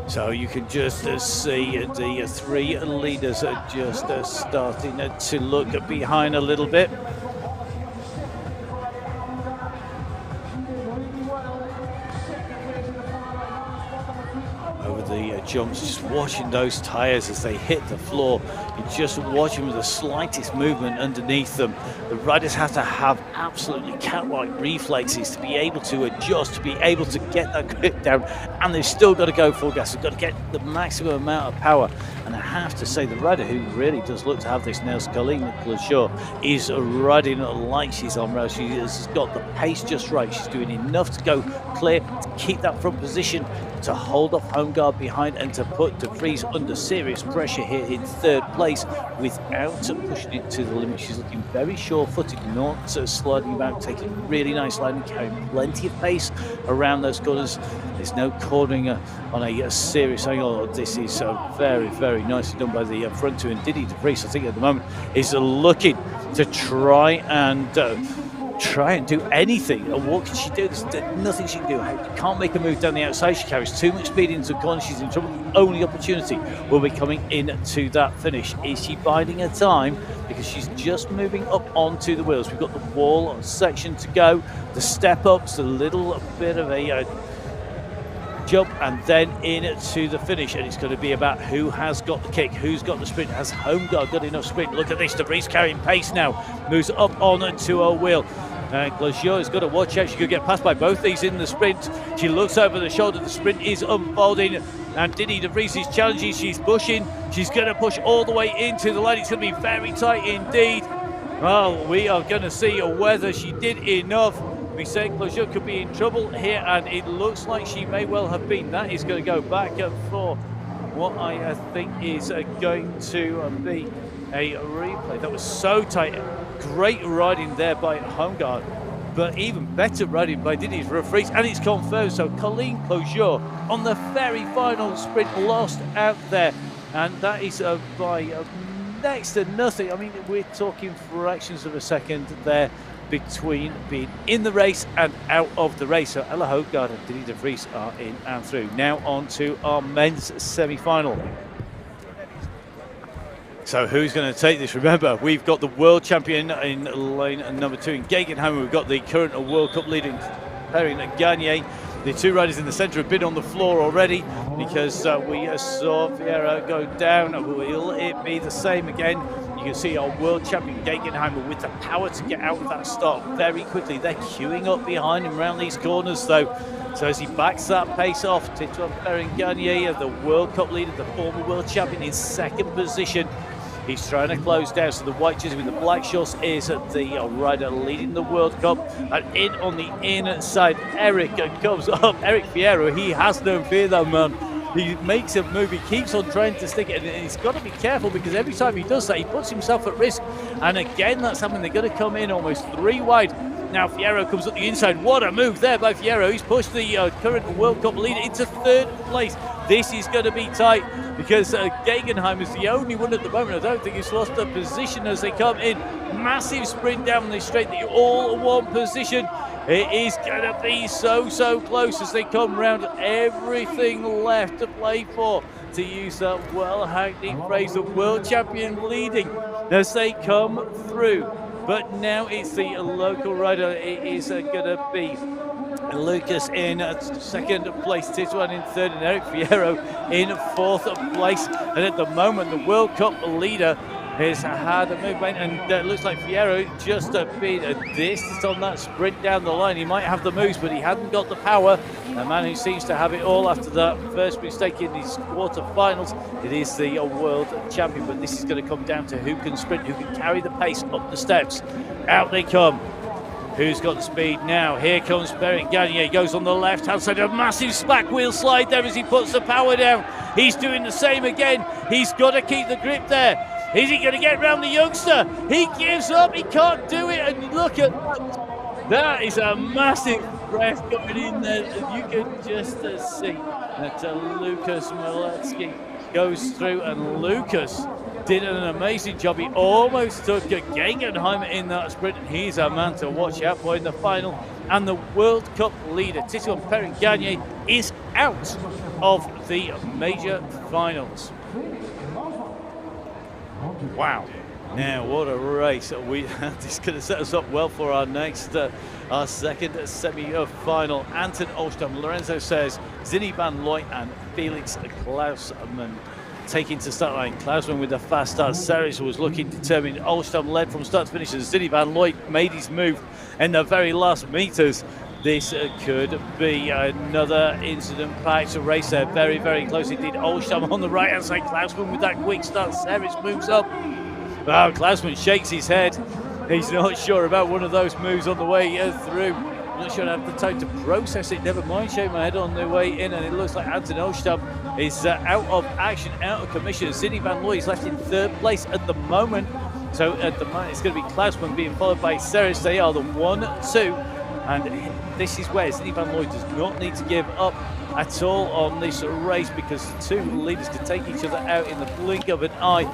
[SPEAKER 1] So you can just see the three leaders are just starting to look behind a little bit. Over the jumps, just watching those tyres as they hit the floor. You just watch them with the slightest movement underneath them. The riders have to have absolutely cat-like reflexes to be able to adjust, to be able to get that grip down, and they've still got to go full gas. They've got to get the maximum amount of power. And I have to say, the rider who really does look to have this now, Colleen Closure, is riding like she's on rails. She has got the pace just right. She's doing enough to go clear, to keep that front position, to hold off Homegaard behind, and to put De Vries under serious pressure here in third place without pushing it to the limit. She's looking very sure-footed, not sliding about, taking really nice landing, carrying plenty of pace around those corners. There's no cornering on a serious angle. This is very, very nicely done by the front two, and Didi De Vries, I think at the moment, is looking to try and do anything. And what can she do? There's nothing she can do. She can't make a move down the outside. She carries too much speed into the corner. She's in trouble. The only opportunity will be coming into that finish. Is she biding her time? Because she's just moving up onto the wheels. We've got the wall section to go. The step ups, a little bit of a jump and then into the finish, and it's going to be about who has got the kick, who's got the sprint. Has Homegaard got enough sprint? Look at this, De Vries carrying pace now, moves up on to her wheel. And Clojure has got to watch out. She could get passed by both these in the sprint. She looks over the shoulder. The sprint is unfolding. And Dini De Vries is challenging. She's pushing. She's going to push all the way into the line. It's going to be very tight indeed. Well, we are going to see whether she did enough. We say Clojure could be in trouble here, and it looks like she may well have been. That is going to go back for what I think is going to be a replay. That was so tight. Great riding there by Homegaard, but even better riding by Dini De Vries, and it's confirmed. So Colleen Clojure on the very final sprint lost out there, and that is by next to nothing. I mean, we're talking fractions of a second there between being in the race and out of the race. So Ella Homegaard and Dini De Vries are in and through. Now on to our men's semi-final. So who's going to take this? Remember, we've got the world champion in lane number 2 in Gigenheimer. We've got the current World Cup leading Perrine Gagné. The two riders in the centre have been on the floor already because we saw Vieira go down. Will it be the same again? You can see our world champion Gigenheimer with the power to get out of that start very quickly. They're queuing up behind him around these corners though. So as he backs that pace off, Titouan Perrine Gagné, the World Cup leader, the former world champion, in second position. He's trying to close down, so the white jersey with the black shorts is the rider leading the World Cup. And in on the inside, Eric comes up. Eric Fierro, he has no fear, that man. He makes a move, he keeps on trying to stick it, and he's got to be careful because every time he does that, he puts himself at risk. And again, that's happening. They're going to come in almost 3 wide. Now Fierro comes up the inside. What a move there by Fierro. He's pushed the current World Cup leader into 3rd place. This is going to be tight because Gigenheimer is the only one at the moment. I don't think he's lost a position as they come in. Massive sprint down the straight, the all-one position. It is going to be so close as they come round. Everything left to play for, to use that well-hackneyed phrase, the world champion leading as they come through. But now it's the local rider. It is going to be Lucas in 2nd place, Titouan in 3rd, and Eric Fierro in 4th place. And at the moment, the World Cup leader has had a movement, and it looks like Fierro just been a distance on that sprint down the line. He might have the moves, but he hadn't got the power. A man who seems to have it all after that first mistake in his quarterfinals. It is the world champion, but this is going to come down to who can sprint, who can carry the pace up the steps. Out they come. Who's got the speed now? Here comes Perrine Gagné. He goes on the left-hand side. A massive back wheel slide there as he puts the power down. He's doing the same again. He's got to keep the grip there. Is he going to get round the youngster? He gives up. He can't do it. And look at that. That is a massive breath coming in there. You can just see that Lucas Maletsky goes through, and Lucas did an amazing job. He almost took Gigenheimer in that sprint, and he's a man to watch out for in the final. And the World Cup leader, Titouan Perrine Gagné, is out of the major finals. Wow. Now, what a race. This could have set us up well for our next, our second semi-final. Anton Olstam, Lorenzo says, Zinny van Looy and Felix Klausman taking to start line. Klausman with a fast start. Seres was looking determined. Olstam led from start to finish, and Zinny van Looy made his move in the very last meters. This could be another incident-packed race there. Very close indeed. Olstam on the right-hand side. Klausman with that quick start. Seres moves up. Wow, Klausman shakes his head. He's not sure about one of those moves on the way through. I'm not sure I have the time to process it. Never mind, shake my head on the way in, and it looks like Anton Olstam is out of action, out of commission. Zinny van Looy is left in 3rd place at the moment. So at the moment, it's going to be Klausman being followed by Seres. They are the 1-2. And this is where Zinny van Looy does not need to give up at all on this race, because the two leaders can take each other out in the blink of an eye.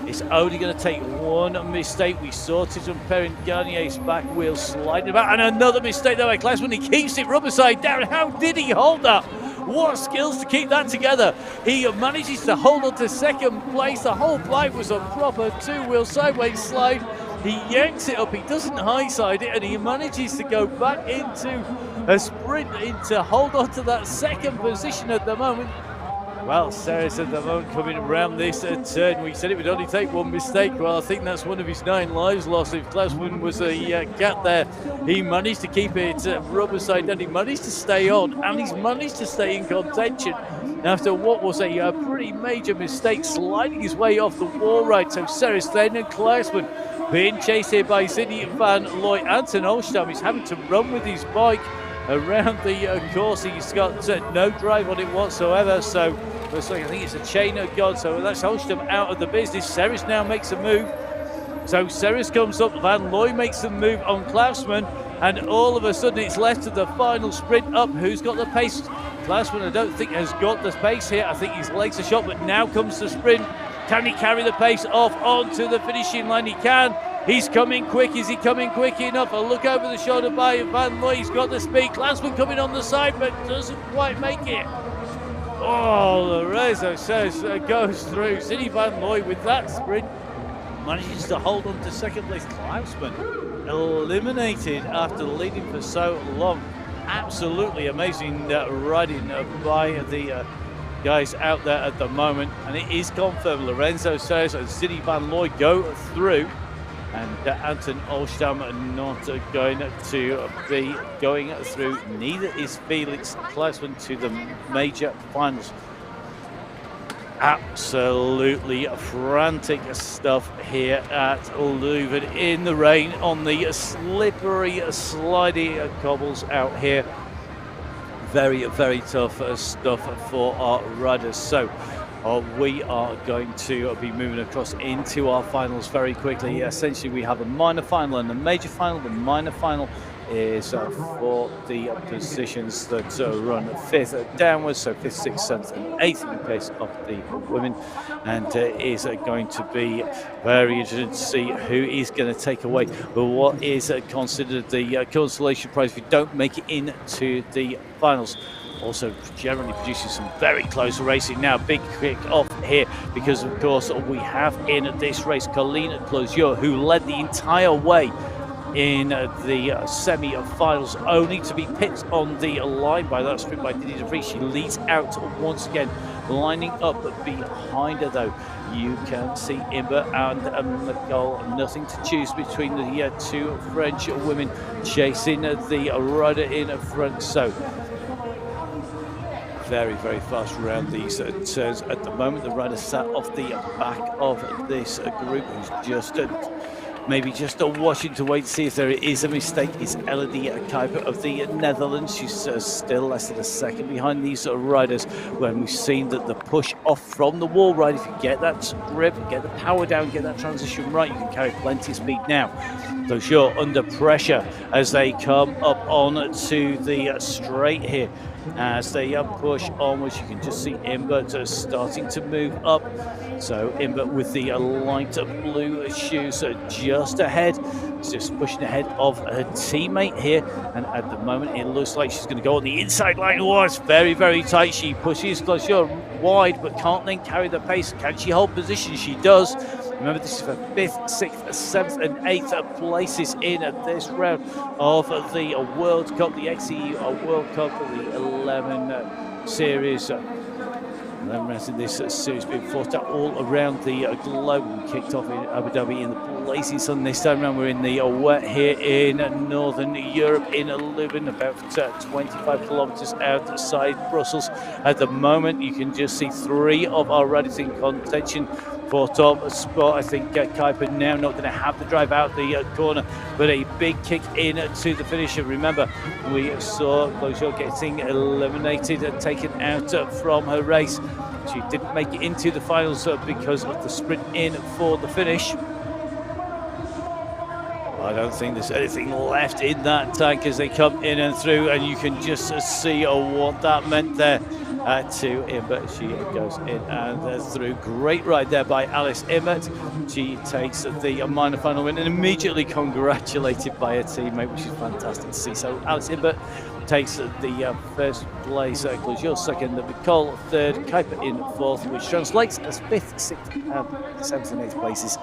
[SPEAKER 1] It's only going to take one mistake. We saw Titouan Perrine Gagné's back wheel sliding about, and another mistake there by Klausman. He keeps it rubber side down. How did he hold that? What skills to keep that together. He manages to hold on to 2nd place. The whole bike was a proper 2-wheel sideways slide. He yanks it up, he doesn't high side it, and he manages to go back into a sprint to hold on to that second position at the moment. Well, Ceres at the moment coming around this turn. We said it would only take one mistake. Well, I think that's one of his 9 lives lost. If Klausman was a cat there, he managed to keep it rubber side down. He managed to stay on, and he's managed to stay in contention after what was a pretty major mistake, sliding his way off the wall right. So Ceres then and Klausman being chased here by Sidney van Looy. Anton Olstam is having to run with his bike around the course. He's got no drive on it whatsoever, so looks like I think it's a chain of God. So that's Olstam out of the business. Ceres now makes a move. So Ceres comes up, Van Looy makes the move on Klausman, and all of a sudden it's left to the final sprint up. Who's got the pace? Klausman, I don't think has got the pace here. I think his legs are shot, but now comes the sprint. Can he carry the pace off onto the finishing line? He can. He's coming quick. Is he coming quick enough? A look over the shoulder by Van Looy. He's got the speed. Klausman coming on the side, but doesn't quite make it. Oh, Lorenzo says goes through. Sidney van Looy with that sprint manages to hold on to second place. Klausman eliminated after leading for so long. Absolutely amazing riding by the guys out there at the moment, and it is confirmed. Lorenzo says and Sidney van Looy go through, and Anton Olstam not going to be going through. Neither is Felix Klausman to the major finals. Absolutely frantic stuff here at Leuven in the rain on the slippery, slidey cobbles out here. Very, very tough stuff for our riders. So we are going to be moving across into our finals very quickly. Essentially, we have a minor final and a major final. The minor final is for the positions that run 5th downwards, so 5th, 6th, 7th, and 8th in the case of the women, and is going to be very interesting to see who is going to take away what is considered the consolation prize if you don't make it into the finals. Also generally producing some very close racing now. Big kick off here because of course we have in this race Colleen Closier, who led the entire way in the semi-finals, only to be pipped on the line by that sprint by Didier de Vries. She leads out once again, lining up behind her though. You can see Imber and Nicole, nothing to choose between the 2 French women chasing the rider in front. So very, very fast around these turns at the moment. The rider sat off the back of this group, who's just maybe just watching to wait to see if there is a mistake. Is Elodie Kuiper of the Netherlands. She's still less than a second behind these riders, when we've seen that the push off from the wall ride, if you get that grip, get the power down, get that transition right, you can carry plenty of speed now. So sure, under pressure as they come up on to the straight here. As they push onwards, you can just see Imber starting to move up. So Imber with the light blue shoes just ahead, just pushing ahead of her teammate here. And at the moment, it looks like she's going to go on the inside line. Oh, it's very, very tight. She pushes Closier wide, but can't then carry the pace. Can she hold position? She does. Remember, this is for 5th, 6th, 7th, and 8th places in this round of the World Cup, the XCE World Cup, the 11 series. 11 rounds in this series being fought out all around the globe. We kicked off in Abu Dhabi in the blazing sun this time around. We're in the wet here in Northern Europe, in Leuven, about 25 kilometers outside Brussels. At the moment, you can just see 3 of our riders in contention for top spot. I think Kuiper now not going to have the drive out the corner, but a big kick in to the finisher. Remember, we saw Closier getting eliminated and taken out from her race. She didn't make it into the finals because of the sprint in for the finish. I don't think there's anything left in that tank as they come in and through, and you can just see what that meant there to Imbert. She goes in and through. Great ride there by Alice Imbert. She takes the minor final win and immediately congratulated by her teammate, which is fantastic to see. So Alice Imbert takes the first place, Closier second, Nicole third, Kuiper in fourth, which translates as 5th, 6th, and 7th and 8th places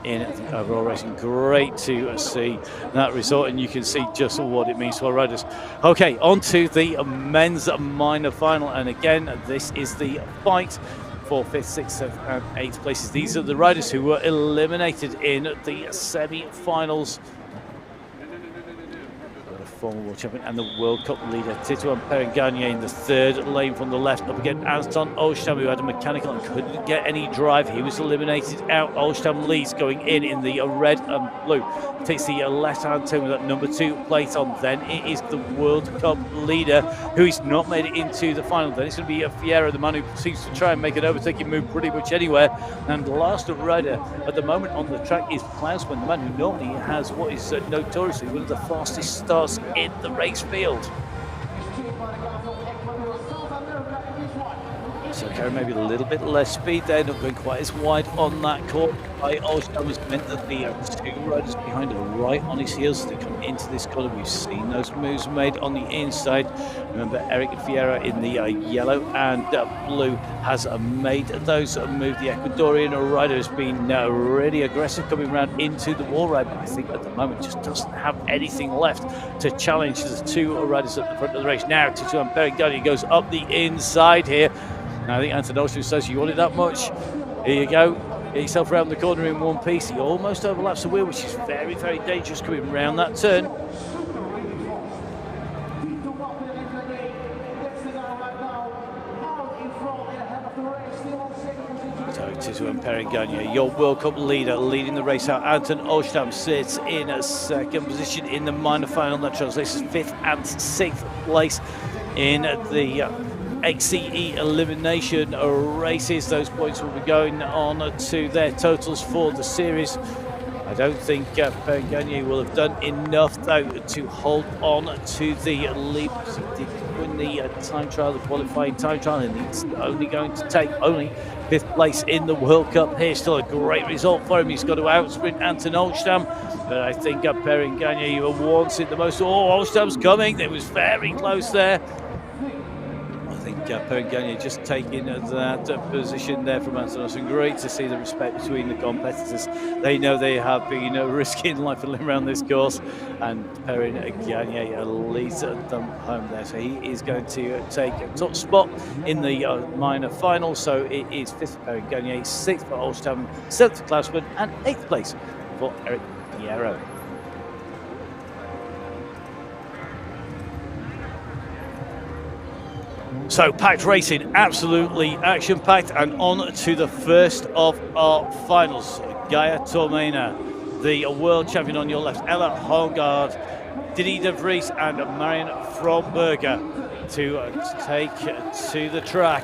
[SPEAKER 1] in the overall racing. Great to see that result, and you can see just what it means to our riders. Okay, on to the men's minor final, and again, this is the fight for 5th, 6th, 7th and 8th places. These are the riders who were eliminated in the semi-finals. Former world champion and the World Cup leader Titouan Perengagné in the 3rd lane from the left, up against Anton Oostam, who had a mechanical and couldn't get any drive. He was eliminated out. Oostam leads, going in the red and blue. Takes the left-hand turn with that number 2 plate on. Then it is the World Cup leader, who is not made it into the final. Then it's going to be Fiera, the man who seems to try and make an overtaking move pretty much anywhere. And the last rider at the moment on the track is Klausman, the man who normally has what is notoriously one of the fastest starts in the race field. So carrying maybe a little bit less speed there, not going quite as wide on that corner. By Oostam has meant that the 2 riders behind are right on his heels as they come into this corner. We've seen those moves made on the inside. Remember, Eric Fiera in the yellow and blue has made those moves. The Ecuadorian rider has been really aggressive coming around into the wall ride, but I think at the moment just doesn't have anything left to challenge the 2 riders at the front of the race. Now Titouan Perengagné goes up the inside here. Now I think Anton Oostam says, you want it that much? Here you go. Get yourself around the corner in one piece. He almost overlaps the wheel, which is very, very dangerous coming around that turn. So Titouan Perengagné, your World Cup leader, leading the race out. Anton Oostam sits in a 2nd position in the minor final. That translates as 5th and 6th place in the XCE elimination races. Those points will be going on to their totals for the series. I don't think Perengagné will have done enough though to hold on to the lead. He did win the time trial, the qualifying time trial, and he's only going to take only 5th place in the World Cup here. Still a great result for him. He's got to outsprint Anton Oostam, but I think Perengagné wants it the most. Oh, Oostam's coming. It was very close there. I think Perengagné just taking that position there from Anton Oostam. Great to see the respect between the competitors. They know they have been risking life and limb around this course, and Perengagné leads them home there. So he is going to take a top spot in the minor final. So it is 5th for Perengagné, 6th for Oostam, 7th for Klausman, and 8th place for Eric Fiera. So packed racing, absolutely action-packed, and on to the first of our finals. Gaia Tormena, the world champion on your left, Ella Holmgaard, Didi de Vries and Marion Fromberger to take to the track.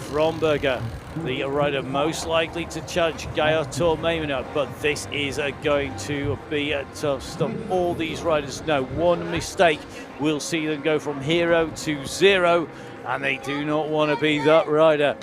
[SPEAKER 1] Fromberger, the rider most likely to challenge Gaia Tormena, but this is going to be a tough stuff. All these riders know one mistake will see them go from hero to 0, and they do not want to be that rider.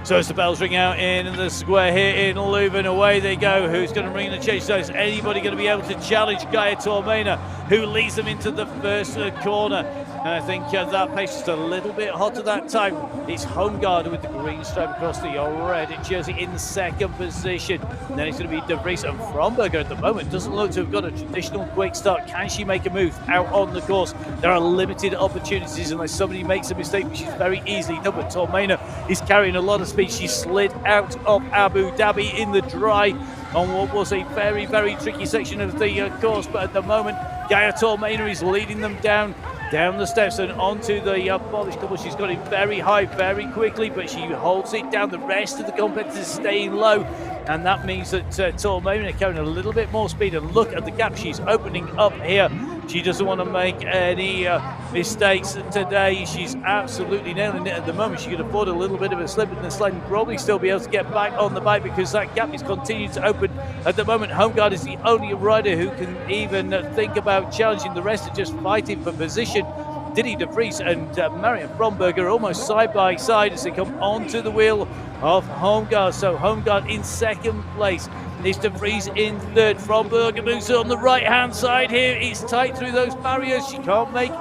[SPEAKER 1] So as the bells ring out in the square here in Leuven, away they go. Who's going to bring the change? So is anybody going to be able to challenge Gaia Tormena, who leads them into the first corner? And I think that pace is a little bit hotter that time. It's Holmgaard with the green stripe across the red jersey in 2nd position. And then it's going to be De Vries, and Fromberger at the moment doesn't look to have got a traditional quick start. Can she make a move out on the course? There are limited opportunities unless somebody makes a mistake, which is very easily done. But Tormena is carrying a lot of speed. She slid out of Abu Dhabi in the dry on what was a very, very tricky section of the course. But at the moment, Gaia Tormena is leading them down the steps and onto the polished couple. She's got it very high very quickly, but she holds it down. The rest of the competitors staying low, and that means that Tormena carrying a little bit more speed. And look at the gap she's opening up here. She doesn't want to make any mistakes today. She's absolutely nailing it at the moment. She could afford a little bit of a slip in the slide and probably still be able to get back on the bike, because that gap is continuing to open at the moment. Holmgaard is the only rider who can even think about challenging. The rest are just fighting for position. Didi de Vries and Marion Fromberger almost side by side as they come onto the wheel of Holmgaard. So Holmgaard in 2nd place. It's De Vries in 3rd. Fromberger moves on the right-hand side here. It's tight through those barriers. She can't make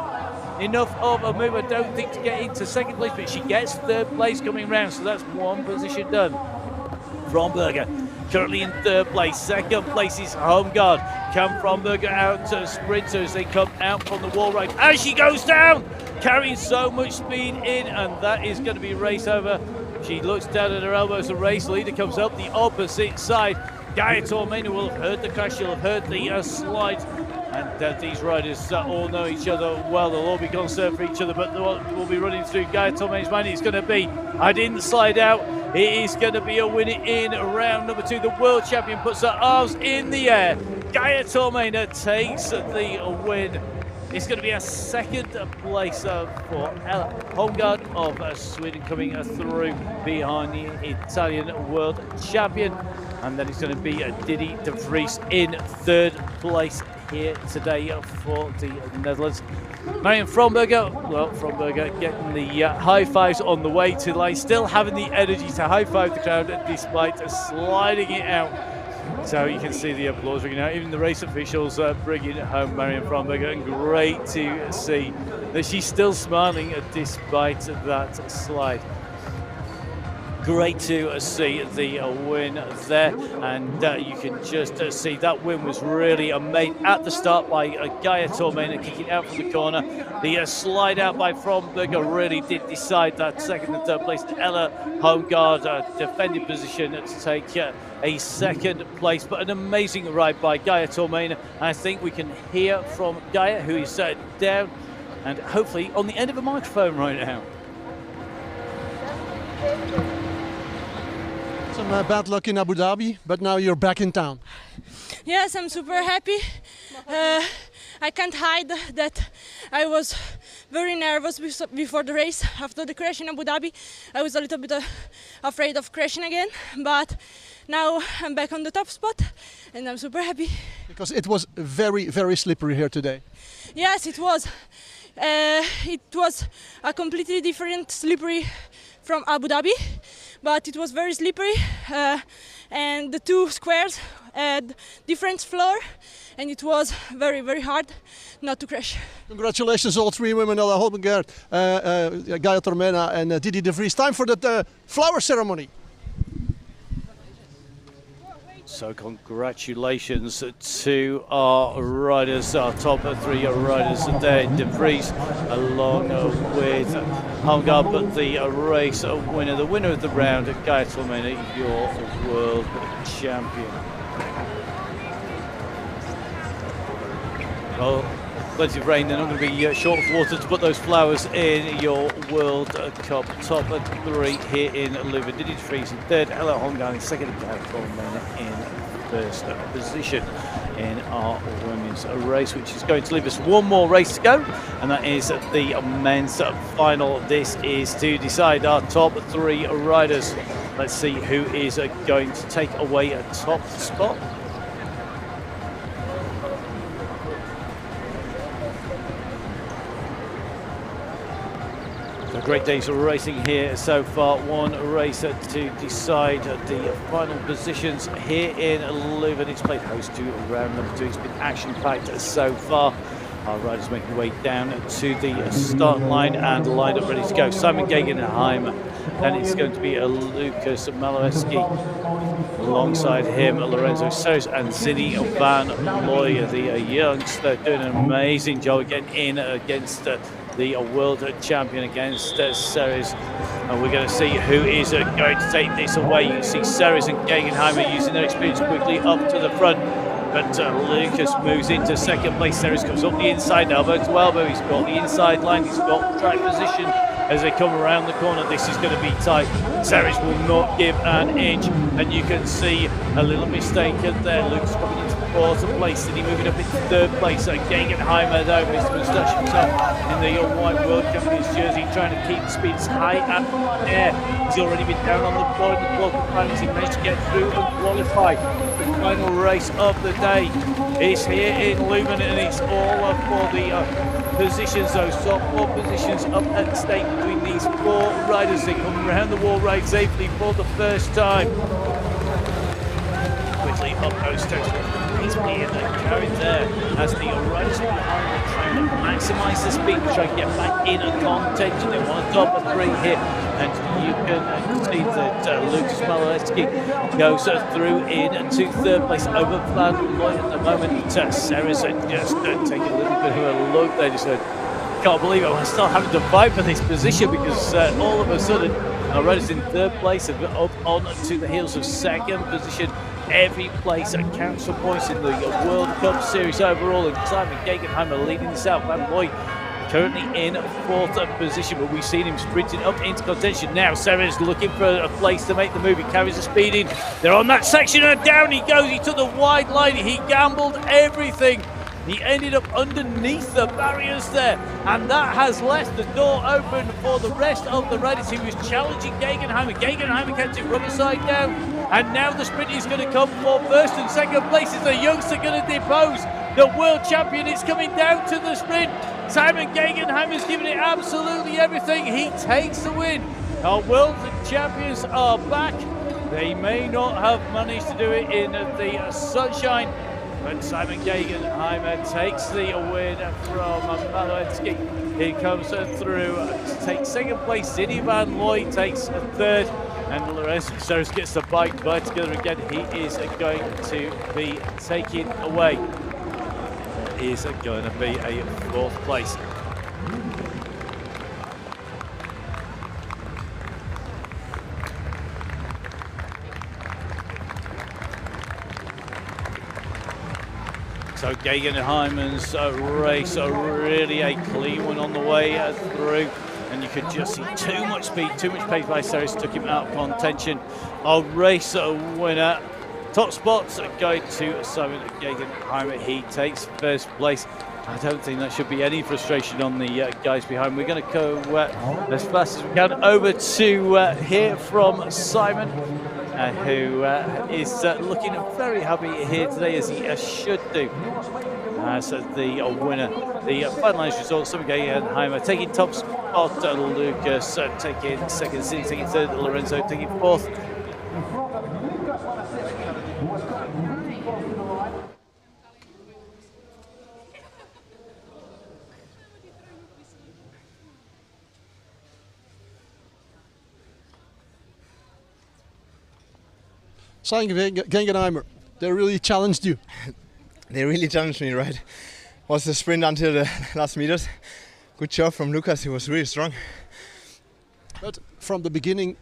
[SPEAKER 1] enough of a move, I don't think, to get into second place, but she gets third place coming round, so that's one position done. Fromberger currently in third place. Second place is Homegaard. Can Fromberger out to sprinters? They come out from the wall ride as she goes down, carrying so much speed in, and that is going to be race over. She looks down at her elbows. The race leader comes up the opposite side. Gaia Tormena will have heard the crash. She'll have heard the slide. And these riders all know each other well. They'll all be concerned for each other, but what will be running through Gaia Tormena's mind is going to be, I didn't slide out. It is going to be a winner in round number 2. The world champion puts her arms in the air. Gaia Tormena takes the win. It's going to be a second place for Ella Holmgaard of Sweden coming through behind the Italian world champion. And then it's going to be Didi de Vries in third place here today for the Netherlands. Marion Fromberger, well, Fromberger getting the high fives on the way to the line, still having the energy to high five the crowd despite sliding it out. So you can see the applause ringing out. Even the race officials bringing home Marion Fromberger, and great to see that she's still smiling despite that slide. Great to see the win there, and you can just see that win was really made at the start by Gaia Tormena kicking out from the corner. The slide out by Fromberger really did decide that second and third place. Ella Holmgaard defending position to take a second place, but an amazing ride by Gaia Tormena. And I think we can hear from Gaia, who is down and hopefully on the end of a microphone right now.
[SPEAKER 2] Some bad luck in Abu Dhabi, but now you're back in town.
[SPEAKER 3] Yes, I'm super happy. I can't hide that I was very nervous before the race. After the crash in Abu Dhabi, I was a little bit afraid of crashing again, but now I'm back on the top spot and I'm super happy.
[SPEAKER 2] Because it was very, very slippery here today.
[SPEAKER 3] Yes, it was. It was a completely different slippery from Abu Dhabi, but it was very slippery and the two squares had different floor and it was very, very hard not to crash.
[SPEAKER 2] Congratulations all three women, Ella Holmgaard, Gaia Tormena and Didi de Vries. Time for the flower ceremony.
[SPEAKER 1] So congratulations to our riders, our top 3 riders there, De Vries along with Holmgaard, but the race winner, the winner of the round, Gaia Tormena, your world champion. Well, plenty of rain, they're not going to be short of water to put those flowers in your World Cup. Top 3 here in Leuven. Didi de Vries in third, Ella Holmgaard in second, Gaia Tormena in first position in our women's race, which is going to leave us one more race to go, and that is the men's final. This is to decide our top 3 riders. Let's see who is going to take away a top spot. Great days of racing here so far. One race to decide the final positions here in Leuven. It's played host to round number 2. It's been action-packed so far. Our riders making their way down to the start line and lined up ready to go. Simon Gigenheimer, then it's going to be Lucas Malowski. Alongside him, Lorenzo Seres and Zinny van Looy, the youngster, doing an amazing job getting in against the world champion against Seres. And we're going to see who is going to take this away. You can see Seres and Gigenheimer using their experience quickly up to the front. But Lucas moves into second place. Seres comes up the inside, elbow to elbow. He's got the inside line. He's got track position as they come around the corner. This is going to be tight. Seres will not give an inch. And you can see a little mistake there. Lucas coming into fourth place. And he moving up into third place. Gigenheimer, though, Mr. Mustache himself in the white world champion's jersey, trying to keep the speed as high and air. He's already been down on the floor in the qualifiers. He managed to get through and qualify. The final race of the day is here in Leuven, and it's all for the positions, those top 4 positions up at stake between these 4 riders. They come around the wall ride safely for the first time. Quickly up those steps. he's being carried there as the riders behind are trying to maximise the speed, try to get back in a contention. They want to top a 3 here, and you can see that Lucas Maloletsky goes through into 3rd place over Van Looy at the moment. Ceres just taking a little bit of a look. They just can't believe it. We're still having to fight for this position because all of a sudden our riders in 3rd place have got up on to the heels of 2nd position. Every place counts for points in the World Cup Series overall, and Simon Gigenheimer leading this out. Van Looy currently in 4th position, but we've seen him sprinting up into contention now. Ceres looking for a place to make the move. He carries the speed in. They're on that section, and down he goes. He took the wide line. He gambled everything. He ended up underneath the barriers there, and that has left the door open for the rest of the riders. He was challenging Gigenheimer. Gigenheimer kept it rubber side down, and now the sprint is going to come for 1st and 2nd place. Is the youngster going to depose the world champion? It's coming down to the sprint. Simon Gigenheimer's giving it absolutely everything. He takes the win. Our world champions are back. They may not have managed to do it in the sunshine, but Simon Gigenheimer takes the win from Maloletsky. He comes through to take 2nd place. Zinny Van Looy takes 3rd, and Lorenzo Ceres gets the bike back together again. He is going to be taking away. It is going to be a 4th place. So Gigenheimer's race, really a clean one on the way through, and you could just see too much speed, too much pace by Ceres, took him out of contention. Our race winner, top spots go to Simon Gigenheimer. He takes 1st place. I don't think that should be any frustration on the guys behind. We're going to go as fast as we can over to hear from Simon, who is looking very happy here today, as he should do. As the winner, the finalised results, Simon Gigenheimer taking top spot, Lucas taking 2nd, Zinny taking 3rd, Lorenzo taking 4th.
[SPEAKER 2] Simon Gigenheimer, they really challenged you.
[SPEAKER 4] They really challenged me, right? Was the sprint until the last meters. Good job from Lucas, he was really strong.
[SPEAKER 2] But from the beginning,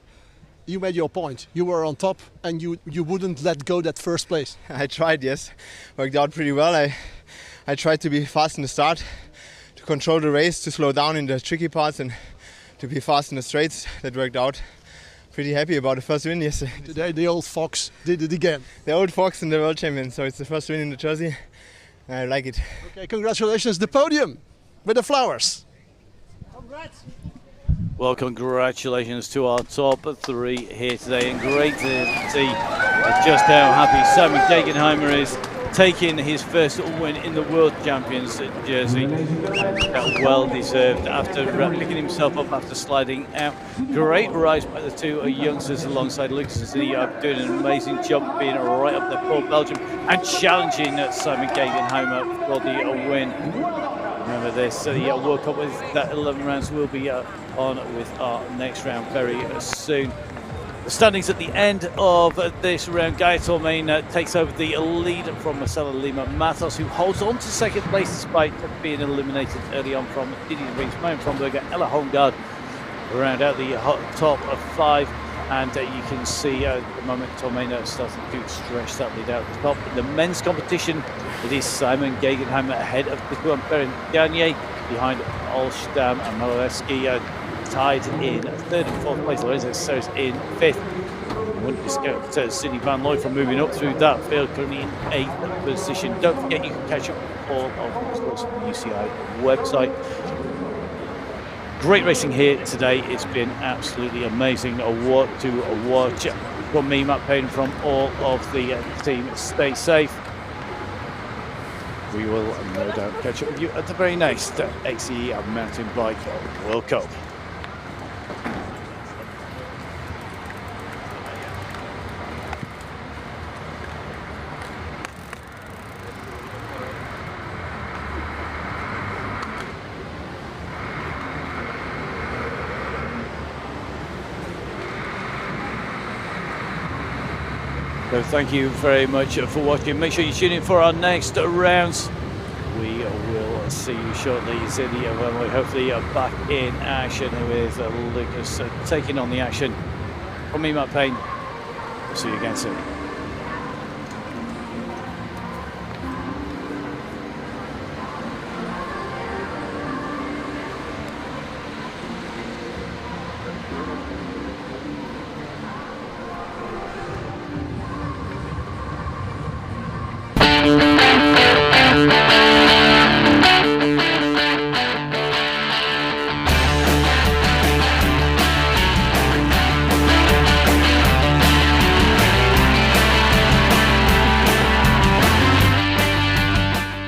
[SPEAKER 2] you made your point. You were on top and you wouldn't let go that 1st place.
[SPEAKER 4] I tried, yes. Worked out pretty well. I tried to be fast in the start, to control the race, to slow down in the tricky parts, and to be fast in the straights. That worked out. Pretty happy about the 1st win yesterday.
[SPEAKER 2] Today the old fox did it again.
[SPEAKER 4] The old fox and the world champion, so it's the 1st win in the jersey. I like it.
[SPEAKER 2] Okay, congratulations, the podium with the flowers.
[SPEAKER 3] Congrats.
[SPEAKER 1] Well, congratulations to our top 3 here today, and great to see just how happy Simon Gigenheimer is taking his 1st win in the World Champions jersey. Well deserved after picking himself up after sliding out. Great rise by the 2 youngsters alongside Lucas and Zinny, doing an amazing job being right up there for Belgium and challenging Simon Gigenheimer for the win. Remember this, the World Cup with that 11 rounds will be on with our next round very soon. The standings at the end of this round, Gaia Tormain takes over the lead from Marcelo Lima Matos, who holds on to 2nd place despite being eliminated early on from Didier Rings, Marion Fromberger, Ella Holmgaard round out the top of 5, and you can see at the moment Tormain starting to stretch that lead out the top. In the men's competition, it is Simon Gigenheimer ahead of Bikuan Perrin Gagne, behind Olstam and Maloletsky, tied in 3rd and 4th place. Lorenzo Ceres in 5th. Wouldn't discount Zinny Van Looy from moving up through that field, currently in 8th position. Don't forget you can catch up all of the sports on the UCI website. Great racing here today. It's been absolutely amazing to watch. From me, Matt Payne, from all of the team. Stay safe. We will no doubt catch up with you at the very next XCE Mountainbike World Cup. So thank you very much for watching. Make sure you tune in for our next rounds. We will see you shortly, Zinia, when we hopefully are back in action with Lucas taking on the action. From me, Matt Payne. We'll see you again soon.